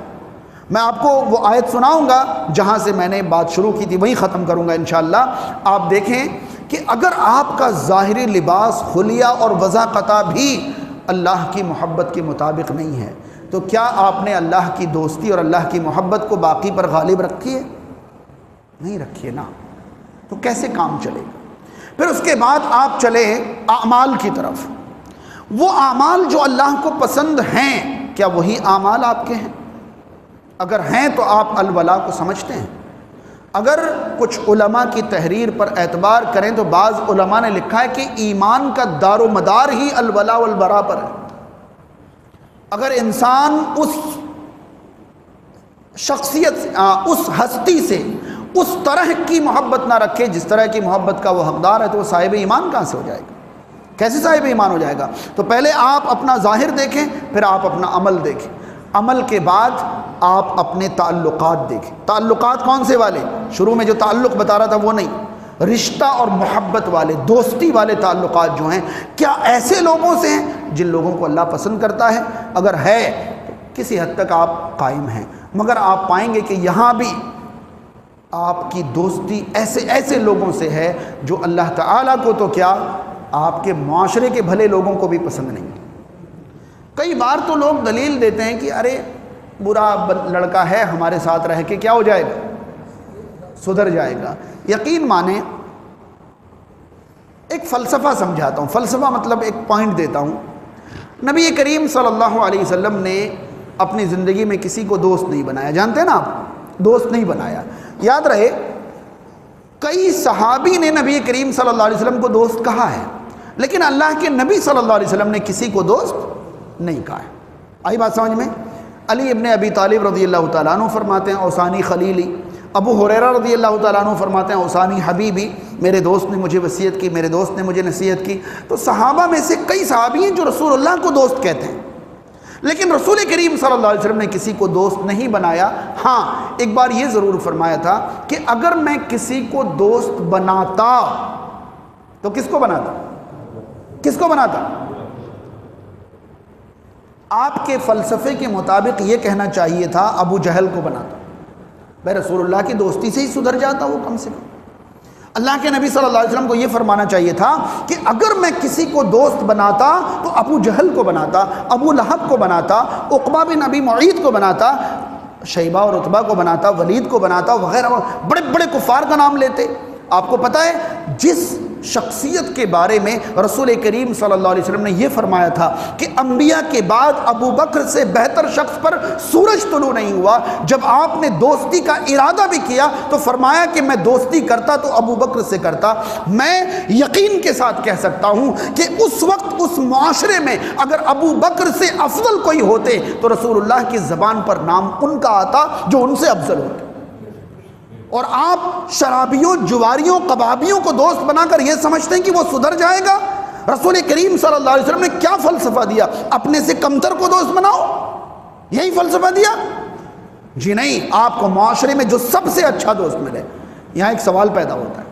میں آپ کو وہ آیت سناؤں گا جہاں سے میں نے بات شروع کی تھی، وہیں ختم کروں گا انشاءاللہ۔ آپ دیکھیں کہ اگر آپ کا ظاہری لباس، حلیہ اور وضاقتہ بھی اللہ کی محبت کے مطابق نہیں ہے تو کیا آپ نے اللہ کی دوستی اور اللہ کی محبت کو باقی پر غالب رکھی ہے؟ نہیں رکھی ہے نا، تو کیسے کام چلے گا؟ پھر اس کے بعد آپ چلے اعمال کی طرف۔ وہ اعمال جو اللہ کو پسند ہیں، کیا وہی اعمال آپ کے ہیں؟ اگر ہیں تو آپ الولا کو سمجھتے ہیں۔ اگر کچھ علماء کی تحریر پر اعتبار کریں تو بعض علماء نے لکھا ہے کہ ایمان کا دار و مدار ہی الولا والبرا پر ہے۔ اگر انسان اس شخصیت سے، اس ہستی سے اس طرح کی محبت نہ رکھے جس طرح کی محبت کا وہ حقدار ہے تو وہ صاحب ایمان کہاں سے ہو جائے گا؟ کیسے صاحب ایمان ہو جائے گا؟ تو پہلے آپ اپنا ظاہر دیکھیں، پھر آپ اپنا عمل دیکھیں، عمل کے بعد آپ اپنے تعلقات دیکھیں۔ تعلقات کون سے والے؟ شروع میں جو تعلق بتا رہا تھا وہ نہیں، رشتہ اور محبت والے، دوستی والے تعلقات جو ہیں، کیا ایسے لوگوں سے ہیں جن لوگوں کو اللہ پسند کرتا ہے؟ اگر ہے تو کسی حد تک آپ قائم ہیں، مگر آپ پائیں گے کہ یہاں بھی آپ کی دوستی ایسے لوگوں سے ہے جو اللہ تعالیٰ کو تو کیا، آپ کے معاشرے کے بھلے لوگوں کو بھی پسند نہیں۔ کئی بار تو لوگ دلیل دیتے ہیں کہ ارے برا لڑکا ہے، ہمارے ساتھ رہ کے کیا ہو جائے گا؟ سدھر جائے گا۔ یقین مانیں، ایک فلسفہ سمجھاتا ہوں، فلسفہ مطلب ایک پوائنٹ دیتا ہوں۔ نبی کریم صلی اللہ علیہ وسلم نے اپنی زندگی میں کسی کو دوست نہیں بنایا، جانتے ہیں نا آپ، دوست نہیں بنایا۔ یاد رہے کئی صحابی نے نبی کریم صلی اللہ علیہ وسلم کو دوست کہا ہے، لیکن اللہ کے نبی صلی اللہ علیہ وسلم نے کسی کو دوست نہیں کہا ہے۔ آئی بات سمجھ میں؟ علی ابن ابی طالب رضی اللہ تعالیٰ عنہ فرماتے ہیں اوصانی خلیلی، ابو ہریرہ رضی اللہ تعالیٰ عنہ فرماتے ہیں اوصانی حبیبی، میرے دوست نے مجھے وصیت کی، میرے دوست نے مجھے نصیحت کی۔ تو صحابہ میں سے کئی صحابی ہیں جو رسول اللہ کو دوست کہتے ہیں، لیکن رسول کریم صلی اللہ علیہ وسلم نے کسی کو دوست نہیں بنایا۔ ہاں ایک بار یہ ضرور فرمایا تھا کہ اگر میں کسی کو دوست بناتا تو کس کو بناتا؟ کس کو بناتا؟ آپ کے فلسفے کے مطابق یہ کہنا چاہیے تھا ابو جہل کو بناتا۔ بھائی رسول اللہ کی دوستی سے ہی سدھر جاتا وہ کم سے کم۔ اللہ کے نبی صلی اللہ علیہ وسلم کو یہ فرمانا چاہیے تھا کہ اگر میں کسی کو دوست بناتا تو ابو جہل کو بناتا، ابو لہب کو بناتا، عقبہ بن ابی معیط کو بناتا، شیبہ اور عتبہ کو بناتا، ولید کو بناتا، وغیرہ بڑے بڑے کفار کا نام لیتے۔ آپ کو پتہ ہے جس شخصیت کے بارے میں رسول کریم صلی اللہ علیہ وسلم نے یہ فرمایا تھا کہ انبیاء کے بعد ابو بکر سے بہتر شخص پر سورج طلوع نہیں ہوا، جب آپ نے دوستی کا ارادہ بھی کیا تو فرمایا کہ میں دوستی کرتا تو ابو بکر سے کرتا۔ میں یقین کے ساتھ کہہ سکتا ہوں کہ اس وقت اس معاشرے میں اگر ابو بکر سے افضل کوئی ہوتے تو رسول اللہ کی زبان پر نام ان کا آتا جو ان سے افضل ہوتے۔ اور آپ شرابیوں، جواریوں، کبابیوں کو دوست بنا کر یہ سمجھتے ہیں کہ وہ سدھر جائے گا؟ رسول کریم صلی اللہ علیہ وسلم نے کیا فلسفہ دیا؟ اپنے سے کمتر کو دوست بناؤ، یہی فلسفہ دیا؟ جی نہیں، آپ کو معاشرے میں جو سب سے اچھا دوست ملے۔ یہاں ایک سوال پیدا ہوتا ہے،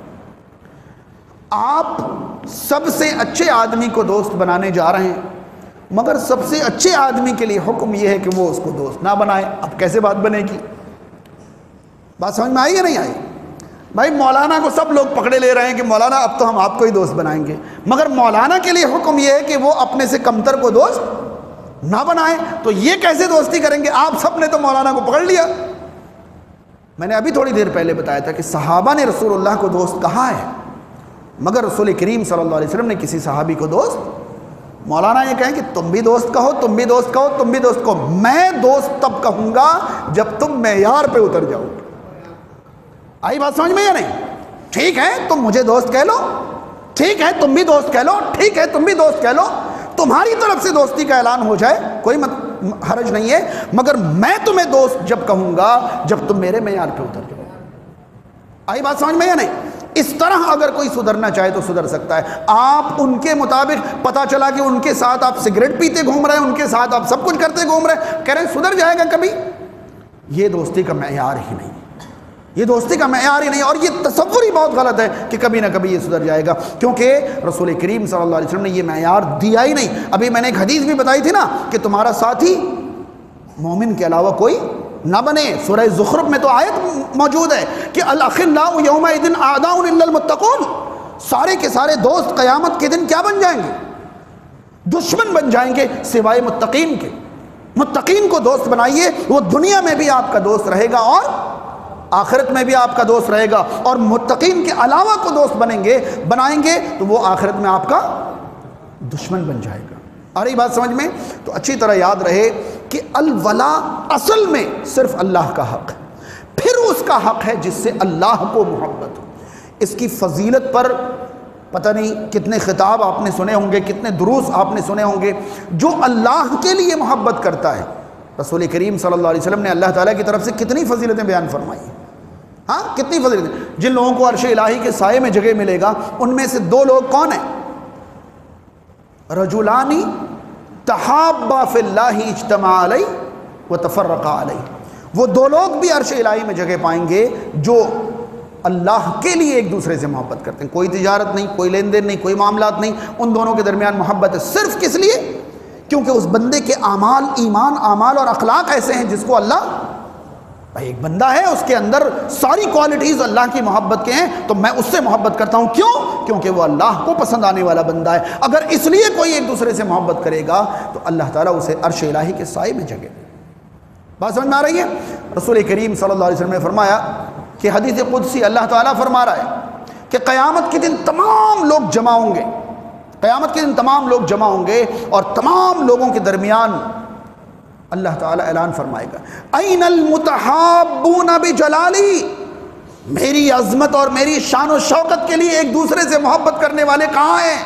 آپ سب سے اچھے آدمی کو دوست بنانے جا رہے ہیں مگر سب سے اچھے آدمی کے لیے حکم یہ ہے کہ وہ اس کو دوست نہ بنائے، اب کیسے بات بنے گی؟ بات سمجھ میں آئی یا نہیں آئی؟ بھائی مولانا کو سب لوگ پکڑے لے رہے ہیں کہ مولانا اب تو ہم آپ کو ہی دوست بنائیں گے، مگر مولانا کے لیے حکم یہ ہے کہ وہ اپنے سے کمتر کو دوست نہ بنائے، تو یہ کیسے دوستی کریں گے؟ آپ سب نے تو مولانا کو پکڑ لیا۔ میں نے ابھی تھوڑی دیر پہلے بتایا تھا کہ صحابہ نے رسول اللہ کو دوست کہا ہے، مگر رسول کریم صلی اللہ علیہ وسلم نے کسی صحابی کو دوست، مولانا یہ کہیں کہ تم بھی دوست کہو، تم بھی دوست کہو، تم بھی دوست کہو، میں دوست تب کہوں گا جب تم معیار پہ اتر جاؤ۔ آئی بات سمجھ میں یا نہیں؟ ٹھیک ہے تم مجھے دوست کہہ لو، ٹھیک ہے تم بھی دوست کہہ لو، ٹھیک ہے تم بھی دوست کہہ لو، تمہاری طرف سے دوستی کا اعلان ہو جائے کوئی حرج نہیں ہے، مگر میں تمہیں دوست جب کہوں گا جب تم میرے معیار پہ اتر جاؤ۔ آئی بات سمجھ میں یا نہیں؟ اس طرح اگر کوئی سدھرنا چاہے تو سدھر سکتا ہے۔ آپ ان کے مطابق، پتہ چلا کہ ان کے ساتھ آپ سگریٹ پیتے گھوم رہے ہیں، ان کے ساتھ آپ سب کچھ کرتے گھوم رہے ہیں، کہہ رہے ہیں سدھر جائے گا کبھی؟ یہ دوستی کا معیار ہی نہیں، یہ دوستی کا معیار ہی نہیں، اور یہ تصور ہی بہت غلط ہے کہ کبھی نہ کبھی یہ سدھر جائے گا، کیونکہ رسول کریم صلی اللہ علیہ وسلم نے یہ معیار دیا ہی نہیں۔ ابھی میں نے ایک حدیث بھی بتائی تھی نا کہ تمہارا ساتھی مومن کے علاوہ کوئی نہ بنے۔ سورہ زخرف میں تو آیت موجود ہے کہ الاخلاء یومئذ اعداء الا المتقون، سارے کے سارے دوست قیامت کے دن کیا بن جائیں گے؟ دشمن بن جائیں گے سوائے متقین کے۔ متقین کو دوست بنائیے، وہ دنیا میں بھی آپ کا دوست رہے گا اور آخرت میں بھی آپ کا دوست رہے گا، اور متقین کے علاوہ کو دوست بنائیں گے تو وہ آخرت میں آپ کا دشمن بن جائے گا۔ آ رہی بات سمجھ میں؟ تو اچھی طرح یاد رہے کہ الولا اصل میں صرف اللہ کا حق ہے، پھر اس کا حق ہے جس سے اللہ کو محبت ہو۔ اس کی فضیلت پر پتہ نہیں کتنے خطاب آپ نے سنے ہوں گے، کتنے دروس آپ نے سنے ہوں گے۔ جو اللہ کے لیے محبت کرتا ہے، رسول کریم صلی اللہ علیہ وسلم نے اللہ تعالیٰ کی طرف سے کتنی فضیلتیں بیان فرمائی ہیں۔ ہاں، کتنی فضیلتیں۔ جن لوگوں کو عرش الہی کے سائے میں جگہ ملے گا، ان میں سے دو لوگ کون ہیں؟ رجلانی تحابا فی اللہ اجتماع علیہ وتفرقا علیہ، وہ دو لوگ بھی عرش الہی میں جگہ پائیں گے جو اللہ کے لیے ایک دوسرے سے محبت کرتے ہیں۔ کوئی تجارت نہیں، کوئی لین دین نہیں، کوئی معاملات نہیں، ان دونوں کے درمیان محبت ہے۔ صرف کس لیے؟ کیونکہ اس بندے کے اعمال، ایمان، اعمال اور اخلاق ایسے ہیں جس کو اللہ، بھائی ایک بندہ ہے اس کے اندر ساری کوالٹیز اللہ کی محبت کے ہیں، تو میں اس سے محبت کرتا ہوں۔ کیوں؟ کیونکہ وہ اللہ کو پسند آنے والا بندہ ہے۔ اگر اس لیے کوئی ایک دوسرے سے محبت کرے گا تو اللہ تعالیٰ اسے عرش الہی کے سائے میں جگہ۔ بات سمجھ میں آ رہی ہے؟ رسول کریم صلی اللہ علیہ وسلم نے فرمایا کہ حدیث قدسی اللہ تعالیٰ فرما رہا ہے کہ قیامت کے دن تمام لوگ جمع ہوں گے، قیامت کے دن تمام لوگ جمع ہوں گے، اور تمام لوگوں کے درمیان اللہ تعالیٰ اعلان فرمائے گا، این المتحابون بجلالی، میری عظمت اور میری شان و شوکت کے لیے ایک دوسرے سے محبت کرنے والے کہاں ہیں؟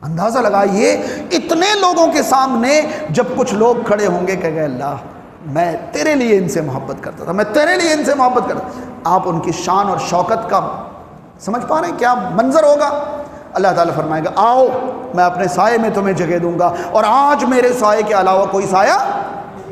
اندازہ لگائیے، اتنے لوگوں کے سامنے جب کچھ لوگ کھڑے ہوں گے کہ اللہ میں تیرے لیے ان سے محبت کرتا تھا، میں تیرے لیے ان سے محبت کرتا تھا، آپ ان کی شان اور شوکت کا سمجھ پا رہے ہیں کیا منظر ہوگا؟ اللہ تعالیٰ فرمائے گا آؤ میں اپنے سائے میں تمہیں جگہ دوں گا، اور آج میرے سائے کے علاوہ کوئی سایہ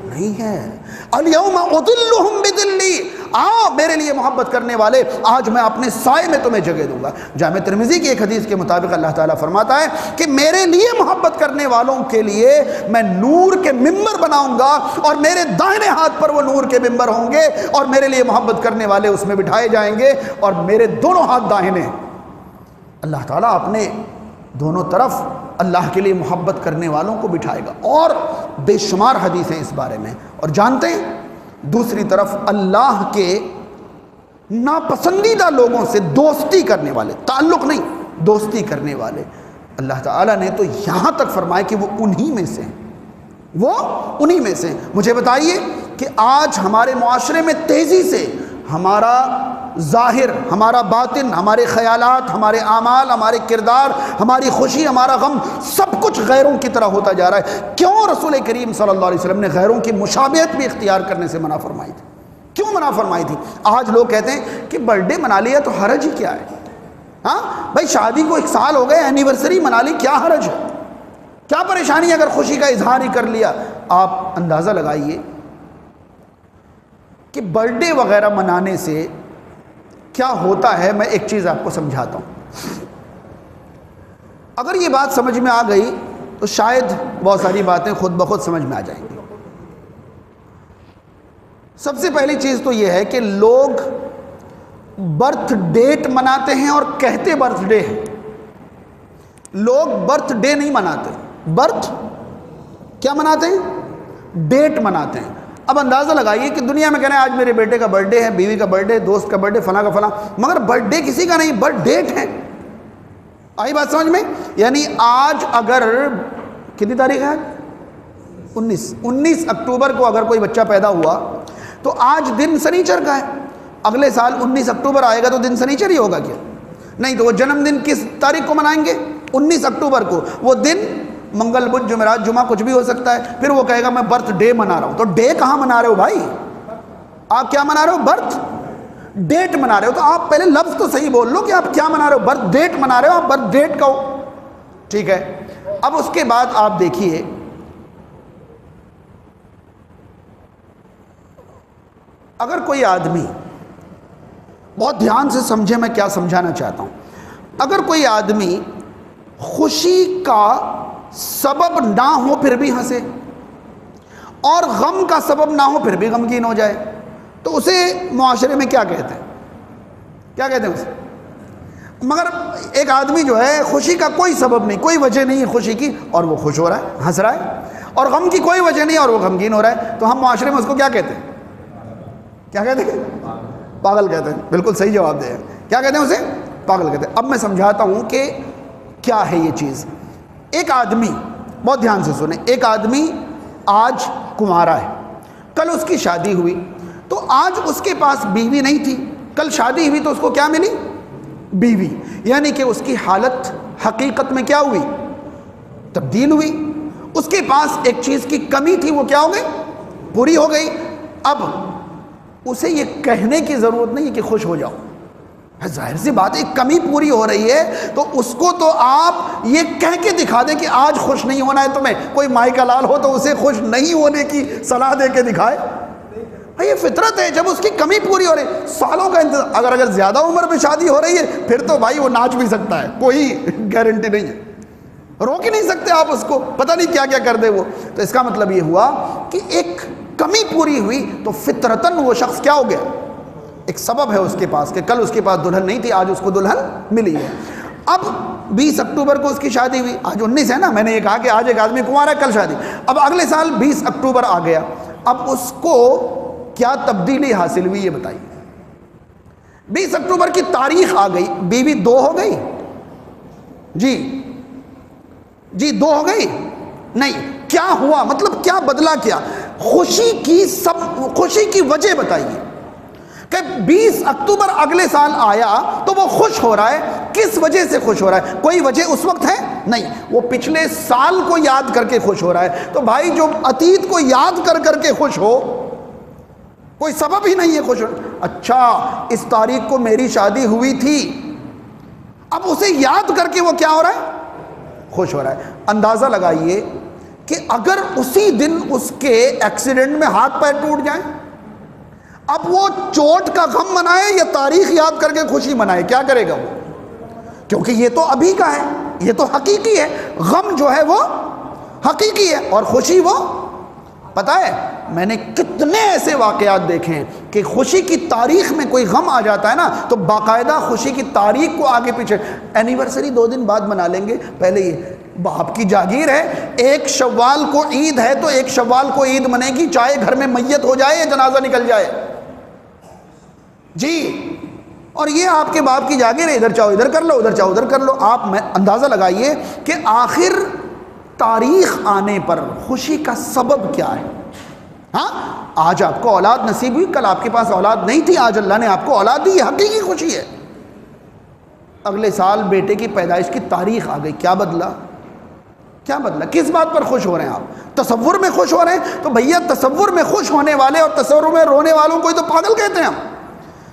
نہیں ہے۔ الیوم اظلھم بظلی، آؤ میرے لیے محبت کرنے والے، آج میں اپنے سائے میں تمہیں جگہ دوں گا۔ جامع ترمذی کی ایک حدیث کے مطابق اللہ تعالیٰ فرماتا ہے کہ میرے لیے محبت کرنے والوں کے لیے میں نور کے ممبر بناؤں گا، اور میرے دائیں ہاتھ پر وہ نور کے ممبر ہوں گے، اور میرے لیے محبت کرنے والے اس میں بٹھائے جائیں گے، اور میرے دونوں ہاتھ داہنے۔ اللہ تعالیٰ اپنے دونوں طرف اللہ کے لیے محبت کرنے والوں کو بٹھائے گا، اور بے شمار حدیثیں اس بارے میں۔ اور جانتے ہیں دوسری طرف اللہ کے ناپسندیدہ لوگوں سے دوستی کرنے والے، تعلق نہیں، دوستی کرنے والے، اللہ تعالیٰ نے تو یہاں تک فرمایا کہ وہ انہی میں سے ہیں، وہ انہی میں سے ہیں۔ مجھے بتائیے کہ آج ہمارے معاشرے میں تیزی سے ہمارا ظاہر، ہمارا باطن، ہمارے خیالات، ہمارے اعمال، ہمارے کردار، ہماری خوشی، ہمارا غم، سب کچھ غیروں کی طرح ہوتا جا رہا ہے۔ کیوں رسول کریم صلی اللہ علیہ وسلم نے غیروں کی مشابہت بھی اختیار کرنے سے منع فرمائی تھی؟ کیوں منع فرمائی تھی؟ آج لوگ کہتے ہیں کہ برتھ ڈے منا لیا تو حرج ہی کیا ہے؟ ہاں بھائی، شادی کو 1 سال ہو گئے، اینیورسری منا لی، کیا حرج ہے؟ کیا پریشانی ہے اگر خوشی کا اظہار ہی کر لیا؟ آپ اندازہ لگائیے کہ برتھ ڈے وغیرہ منانے سے کیا ہوتا ہے۔ میں ایک چیز آپ کو سمجھاتا ہوں، اگر یہ بات سمجھ میں آ گئی تو شاید بہت ساری باتیں خود بخود سمجھ میں آ جائیں گی۔ سب سے پہلی چیز تو یہ ہے کہ لوگ برتھ ڈیٹ مناتے ہیں اور کہتے برتھ ڈے ہے۔ لوگ برتھ ڈے نہیں مناتے، برتھ کیا مناتے ہیں؟ ڈیٹ مناتے ہیں۔ اب اندازہ لگائیے کہ دنیا میں کہنا ہے آج میرے بیٹے کا برتھ ڈے ہے، بیوی کا برتھ ڈے، دوست کا برتھ ڈے، فلاں کا فلاں، مگر برتھ ڈے کسی کا نہیں، برتھ ڈیٹ ہے۔ آئی بات سمجھ میں؟ یعنی آج اگر کتنی تاریخ ہے؟ 19 اکتوبر کو اگر کوئی بچہ پیدا ہوا تو آج دن سنیچر کا ہے، اگلے سال 19 اکتوبر آئے گا تو دن سنیچر ہی ہوگا کیا؟ نہیں، تو وہ جنم دن کس تاریخ کو منائیں گے؟ 19 اکتوبر کو۔ وہ دن منگل، بدھ، جمعرات، جمعہ کچھ بھی ہو سکتا ہے، پھر وہ کہے گا میں برتھ ڈے منا رہا ہوں۔ تو ڈے کہاں منا رہے ہو بھائی؟ آپ کیا منا رہے ہو؟ برتھ ڈیٹ منا رہے ہو۔ تو آپ پہلے لفظ تو صحیح بول لو کہ آپ کیا منا رہے ہو۔ برتھ ڈیٹ منا رہے ہو، آپ برتھ ڈیٹ کہو، ٹھیک ہے۔ اب اس کے بعد آپ دیکھیے، اگر کوئی آدمی، بہت دھیان سے سمجھے میں کیا سمجھانا چاہتا ہوں، اگر کوئی آدمی خوشی کا سبب نہ ہو پھر بھی ہنسے، اور غم کا سبب نہ ہو پھر بھی غمگین ہو جائے، تو اسے معاشرے میں کیا کہتے ہیں؟ کیا کہتے ہیں اسے؟ مگر ایک آدمی جو ہے خوشی کا کوئی سبب نہیں، کوئی وجہ نہیں ہے خوشی کی، اور وہ خوش ہو رہا ہے، ہنس رہا ہے، اور غم کی کوئی وجہ نہیں اور وہ غمگین ہو رہا ہے، تو ہم معاشرے میں اس کو کیا کہتے ہیں؟ کیا کہتے ہیں؟ پاگل کہتے ہیں۔ بالکل صحیح جواب دے۔ کیا کہتے ہیں اسے؟ پاگل کہتے ہیں۔ اب میں سمجھاتا ہوں کہ کیا ہے یہ چیز۔ ایک آدمی، بہت دھیان سے سنیں، ایک آدمی آج کنوارا ہے، کل اس کی شادی ہوئی، تو آج اس کے پاس بیوی نہیں تھی، کل شادی ہوئی تو اس کو کیا ملی؟ بیوی، یعنی کہ اس کی حالت حقیقت میں کیا ہوئی؟ تبدیل ہوئی۔ اس کے پاس ایک چیز کی کمی تھی، وہ کیا ہو گئی؟ پوری ہو گئی۔ اب اسے یہ کہنے کی ضرورت نہیں کہ خوش ہو جاؤ، ظاہر سی بات ہے کمی پوری ہو رہی ہے، تو اس کو تو آپ یہ کہہ کے دکھا دیں کہ آج خوش نہیں ہونا ہے تمہیں۔ کوئی مائی کا لال ہو تو اسے خوش نہیں ہونے کی صلاح دے کے دکھائے، یہ فطرت ہے۔ جب اس کی کمی پوری ہو رہی، سالوں کا انتظار، اگر زیادہ عمر میں شادی ہو رہی ہے پھر تو بھائی وہ ناچ بھی سکتا ہے، کوئی گارنٹی نہیں ہے، روک ہی نہیں سکتے آپ اس کو، پتہ نہیں کیا کیا کر دے وہ۔ تو اس کا مطلب یہ ہوا کہ ایک کمی پوری ہوئی تو فطرتاً وہ شخص کیا ہو گیا؟ ایک سبب ہے اس کے پاس کہ کل اس کے پاس دلہن نہیں تھی، آج اس کو دلہن ملی ہے۔ اب 20 اکتوبر کو اس کی شادی ہوئی، آج 19 ہے نا، میں نے یہ کہا کہ آج ایک آدمی کنوارا ہے، کل شادی۔ اب اگلے سال 20 اکتوبر آ گیا، اب اس کو کیا تبدیلی حاصل ہوئی یہ بتائیے؟ 20 اکتوبر کی تاریخ آ گئی، بیوی 2 ہو گئی؟ جی 2 ہو گئی؟ نہیں، کیا ہوا؟ مطلب کیا بدلا؟ کیا خوشی کی وجہ بتائیے کہ 20 اکتوبر اگلے سال آیا تو وہ خوش ہو رہا ہے، کس وجہ سے خوش ہو رہا ہے؟ کوئی وجہ اس وقت ہے؟ نہیں، وہ پچھلے سال کو یاد کر کے خوش ہو رہا ہے۔ تو بھائی جو اتیت کو یاد کر کے خوش ہو، کوئی سبب ہی نہیں ہے خوش ہو۔ اچھا اس تاریخ کو میری شادی ہوئی تھی، اب اسے یاد کر کے وہ کیا ہو رہا ہے؟ خوش ہو رہا ہے۔ اندازہ لگائیے کہ اگر اسی دن اس کے ایکسیڈنٹ میں ہاتھ پیر ٹوٹ جائیں، اب وہ چوٹ کا غم منائے یا تاریخ یاد کر کے خوشی منائے؟ کیا کرے گا وہ؟ کیونکہ یہ تو ابھی کا ہے، یہ تو حقیقی ہے، غم جو ہے وہ حقیقی ہے اور خوشی وہ، پتہ ہے میں نے کتنے ایسے واقعات دیکھے ہیں کہ خوشی کی تاریخ میں کوئی غم آ جاتا ہے نا تو باقاعدہ خوشی کی تاریخ کو آگے پیچھے، اینیورسری 2 دن بعد منا لیں گے، پہلے یہ باپ کی جاگیر ہے، 1 شوال کو عید ہے تو 1 شوال کو عید منے گی، چاہے گھر میں میت ہو جائے یا جنازہ نکل جائے جی۔ اور یہ آپ کے باپ کی جاگیر ہے، ادھر چاہو ادھر کر لو، ادھر چاہو ادھر کر لو۔ آپ اندازہ لگائیے کہ آخر تاریخ آنے پر خوشی کا سبب کیا ہے؟ ہاں آج آپ کو اولاد نصیب ہوئی، کل آپ کے پاس اولاد نہیں تھی، آج اللہ نے آپ کو اولاد دی، یہ حقیقی خوشی ہے۔ اگلے سال بیٹے کی پیدائش کی تاریخ آ گئی، کیا بدلا؟ کیا بدلا؟ کس بات پر خوش ہو رہے ہیں آپ؟ تصور میں خوش ہو رہے ہیں؟ تو بھیا تصور میں خوش ہونے والے اور تصور میں رونے والوں کو ہی تو پاگل کہتے ہیں ہم،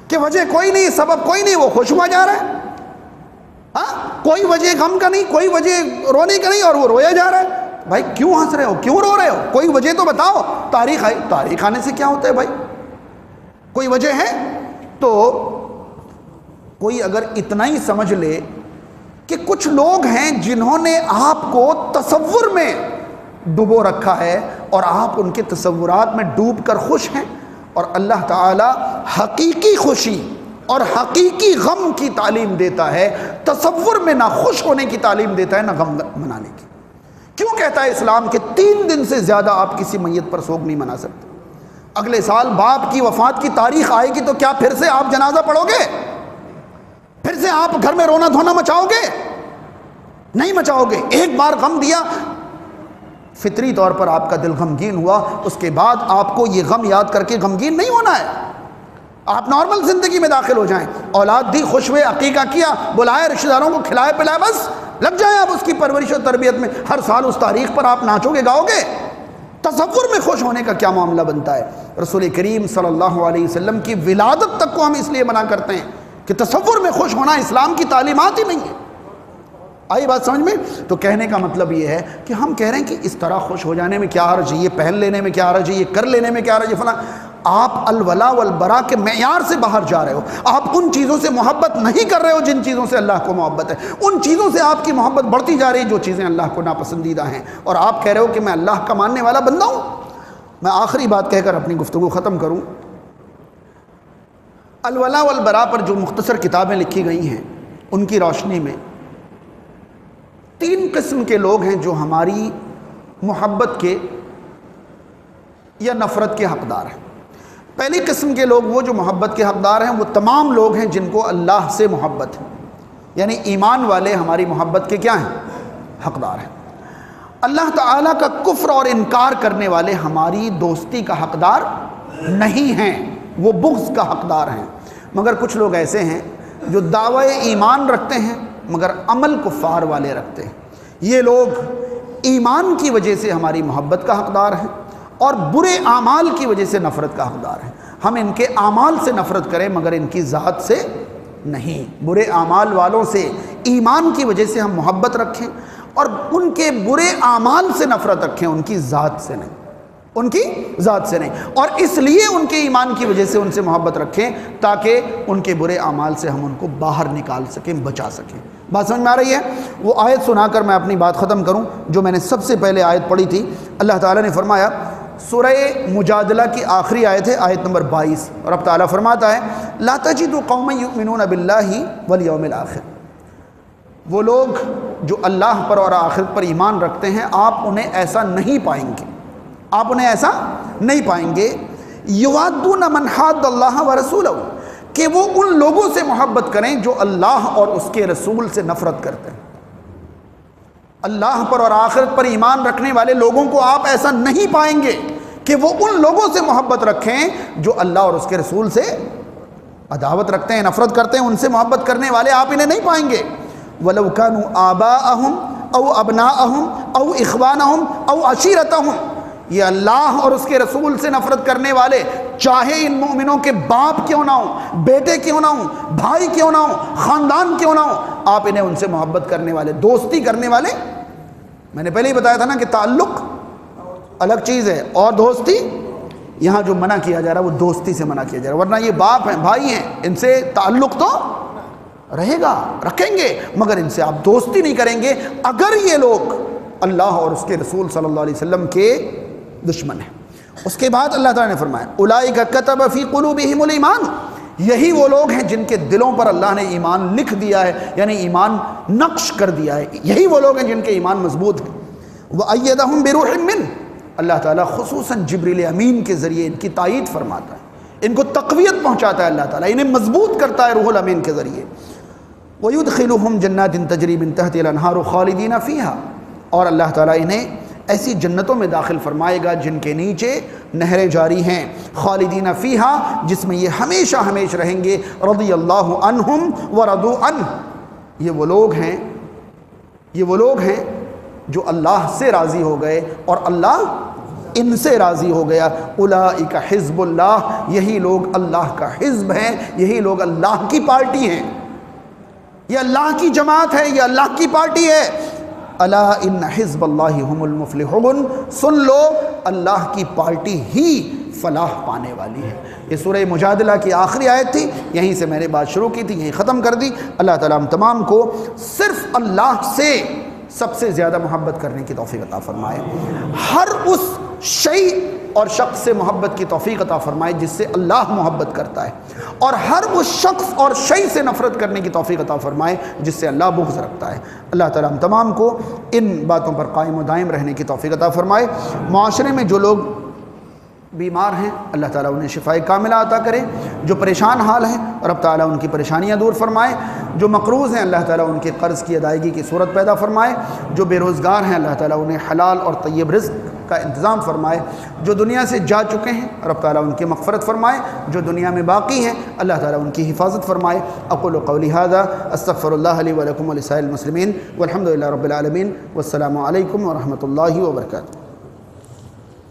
کہ وجہ کوئی نہیں، سبب کوئی نہیں، وہ خوش ہوا جا رہا ہے۔ ہاں کوئی وجہ غم کا نہیں، کوئی وجہ رونے کا نہیں اور وہ رویا جا رہا ہے۔ بھائی کیوں ہنس رہے ہو، کیوں رو رہے ہو؟ کوئی وجہ تو بتاؤ۔ تاریخ آئی، تاریخ آنے سے کیا ہوتا ہے بھائی؟ کوئی وجہ ہے؟ تو کوئی اگر اتنا ہی سمجھ لے کہ کچھ لوگ ہیں جنہوں نے آپ کو تصور میں ڈبو رکھا ہے اور آپ ان کے تصورات میں ڈوب کر خوش ہیں، اور اللہ تعالی حقیقی خوشی اور حقیقی غم کی تعلیم دیتا ہے، تصور میں نہ خوش ہونے کی تعلیم دیتا ہے نہ غم منانے کی۔ کیوں کہتا ہے اسلام کہ 3 دن سے زیادہ آپ کسی میت پر سوگ نہیں منا سکتے؟ اگلے سال باپ کی وفات کی تاریخ آئے گی تو کیا پھر سے آپ جنازہ پڑھو گے؟ پھر سے آپ گھر میں رونا دھونا مچاؤ گے؟ نہیں مچاؤ گے۔ ایک بار غم دیا، فطری طور پر آپ کا دل غمگین ہوا، اس کے بعد آپ کو یہ غم یاد کر کے غمگین نہیں ہونا ہے، آپ نارمل زندگی میں داخل ہو جائیں۔ اولاد دی، خوش ہوئے، عقیقہ کیا، بلائے رشتہ داروں کو، کھلائے پلائے، بس لگ جائیں آپ اس کی پرورش و تربیت میں۔ ہر سال اس تاریخ پر آپ ناچو گے، گاؤ گے۔ تصور میں خوش ہونے کا کیا معاملہ بنتا ہے؟ رسول کریم صلی اللہ علیہ وسلم کی ولادت تک کو ہم اس لیے منع کرتے ہیں کہ تصور میں خوش ہونا اسلام کی تعلیمات ہی نہیں ہے۔ آئی بات سمجھ میں؟ تو کہنے کا مطلب یہ ہے کہ ہم کہہ رہے ہیں کہ اس طرح خوش ہو جانے میں کیا حرج ہے، یہ پہن لینے میں کیا حرج ہے، یہ کر لینے میں کیا حرج ہے، فلاں۔ آپ الولا والبرا کے معیار سے باہر جا رہے ہو، آپ ان چیزوں سے محبت نہیں کر رہے ہو جن چیزوں سے اللہ کو محبت ہے، ان چیزوں سے آپ کی محبت بڑھتی جا رہی ہے جو چیزیں اللہ کو ناپسندیدہ ہیں، اور آپ کہہ رہے ہو کہ میں اللہ کا ماننے والا بندہ ہوں۔ میں آخری بات کہہ کر اپنی گفتگو ختم کروں. الولاء والبراء پر جو مختصر کتابیں لکھی گئی ہیں ان کی روشنی میں 3 قسم کے لوگ ہیں جو ہماری محبت کے یا نفرت کے حقدار ہیں. پہلی قسم کے لوگ وہ جو محبت کے حقدار ہیں وہ تمام لوگ ہیں جن کو اللہ سے محبت ہے، یعنی ایمان والے ہماری محبت کے کیا ہیں؟ حقدار ہیں. اللہ تعالیٰ کا کفر اور انکار کرنے والے ہماری دوستی کا حقدار نہیں ہیں، وہ بغض کا حقدار ہیں. مگر کچھ لوگ ایسے ہیں جو دعوی ایمان رکھتے ہیں مگر عمل کفار والے رکھتے ہیں. یہ لوگ ایمان کی وجہ سے ہماری محبت کا حقدار ہیں اور برے اعمال کی وجہ سے نفرت کا حقدار ہیں. ہم ان کے اعمال سے نفرت کریں مگر ان کی ذات سے نہیں. برے اعمال والوں سے ایمان کی وجہ سے ہم محبت رکھیں اور ان کے برے اعمال سے نفرت رکھیں، ان کی ذات سے نہیں، ان کی ذات سے نہیں. اور اس لیے ان کے ایمان کی وجہ سے ان سے محبت رکھیں تاکہ ان کے برے اعمال سے ہم ان کو باہر نکال سکیں، بچا سکیں. بات سمجھ میں آ رہی ہے؟ وہ آیت سنا کر میں اپنی بات ختم کروں جو میں نے سب سے پہلے آیت پڑھی تھی. اللہ تعالیٰ نے فرمایا، سورہ مجادلہ کی آخری آیت ہے، آیت نمبر 22، اور اب تعالیٰ فرماتا ہے لا تجد قوما یؤمنون باللہ والیوم الآخر. وہ لوگ جو اللہ پر اور آخرت پر ایمان رکھتے ہیں آپ انہیں ایسا نہیں پائیں گے، آپ انہیں ایسا نہیں پائیں گے. یوادون من حاد اللہ ورسولہ، کہ وہ ان لوگوں سے محبت کریں جو اللہ اور اس کے رسول سے نفرت کرتے ہیں. اللہ پر اور آخرت پر ایمان رکھنے والے لوگوں کو آپ ایسا نہیں پائیں گے کہ وہ ان لوگوں سے محبت رکھیں جو اللہ اور اس کے رسول سے عداوت رکھتے ہیں، نفرت کرتے ہیں. ان سے محبت کرنے والے آپ انہیں نہیں پائیں گے. وَلَوْ كَانُوا آبَاءَهُمْ أَوْ أَبْنَاءَهُمْ أَوْ إِخْوَانَهُمْ أَوْ عَشِيرَتَهُمْ. یہ اللہ اور اس کے رسول سے نفرت کرنے والے چاہے ان مومنوں کے باپ کیوں نہ ہوں، بیٹے کیوں نہ ہوں، بھائی کیوں نہ ہوں، خاندان کیوں نہ ہوں، آپ انہیں ان سے محبت کرنے والے، دوستی کرنے والے. میں نے پہلے ہی بتایا تھا نا کہ تعلق الگ چیز ہے اور دوستی، یہاں جو منع کیا جا رہا ہے وہ دوستی سے منع کیا جا رہا ہے. ورنہ یہ باپ ہیں، بھائی ہیں، ان سے تعلق تو رہے گا، رکھیں گے، مگر ان سے آپ دوستی نہیں کریں گے اگر یہ لوگ اللہ اور اس کے رسول صلی اللہ علیہ وسلم کے دشمن ہیں. اس کے بعد اللہ تعالیٰ نے فرمایا اولئک کتب فی قلوبہم الایمان، یہی وہ لوگ ہیں جن کے دلوں پر اللہ نے ایمان لکھ دیا ہے، یعنی ایمان نقش کر دیا ہے. یہی وہ لوگ ہیں جن کے ایمان مضبوط ہیں. وَأَيَّدَهُمْ بِرُوحٍ مِّنْهُ، اللہ تعالیٰ خصوصاً جبریل امین کے ذریعے ان کی تائید فرماتا ہے، ان کو تقویت پہنچاتا ہے. اللہ تعالیٰ انہیں مضبوط کرتا ہے روح الامین کے ذریعے. وَيُدْخِلُهُمْ جَنَّاتٍ تَجْرِي مِن تَحْتِهَا الْأَنْهَارُ خَالِدِينَ فِيهَا، اور اللہ تعالیٰ انہیں ایسی جنتوں میں داخل فرمائے گا جن کے نیچے نہریں جاری ہیں، خالدین فیہا، جس میں یہ ہمیشہ ہمیشہ رہیں گے. رضی اللہ عنہم ورضوا عنہ، یہ وہ لوگ ہیں جو اللہ سے راضی ہو گئے اور اللہ ان سے راضی ہو گیا. اولئک حزب اللہ، یہی لوگ اللہ کا حزب ہیں، یہی لوگ اللہ کی پارٹی ہیں، یہ اللہ کی جماعت ہے، یہ اللہ کی پارٹی ہے. الا ان حزب اللہ هم المفلحون، سن لو اللہ کی پارٹی ہی فلاح پانے والی ہے. یہ سورہ مجادلہ کی آخری آیت تھی، یہیں سے میں نے بات شروع کی تھی، یہیں ختم کر دی. اللہ تعالیٰ ہم تمام کو صرف اللہ سے سب سے زیادہ محبت کرنے کی توفیق عطا فرمائے، ہر اس شیء اور شخص سے محبت کی توفیق عطا فرمائے جس سے اللہ محبت کرتا ہے، اور ہر اس شخص اور شیء سے نفرت کرنے کی توفیق عطا فرمائے جس سے اللہ بغض رکھتا ہے. اللہ تعالیٰ ہم تمام کو ان باتوں پر قائم و دائم رہنے کی توفیق عطا فرمائے. معاشرے میں جو لوگ بیمار ہیں اللہ تعالیٰ انہیں شفائے کاملہ عطا کرے، جو پریشان حال ہیں رب تعالیٰ ان کی پریشانیاں دور فرمائے، جو مقروض ہیں اللہ تعالیٰ ان کے قرض کی ادائیگی کی صورت پیدا فرمائے، جو بے روزگار ہیں اللہ تعالیٰ انہیں حلال اور طیب رزق کا انتظام فرمائے، جو دنیا سے جا چکے ہیں رب تعالیٰ ان کی مغفرت فرمائے، جو دنیا میں باقی ہیں اللہ تعالیٰ ان کی حفاظت فرمائے. اقول قولی ھذا استغفر اللہ لی ولکم ولسائر المسلمین والحمد للہ رب العالمین، والسلام علیکم ورحمۃ اللہ وبرکاتہ.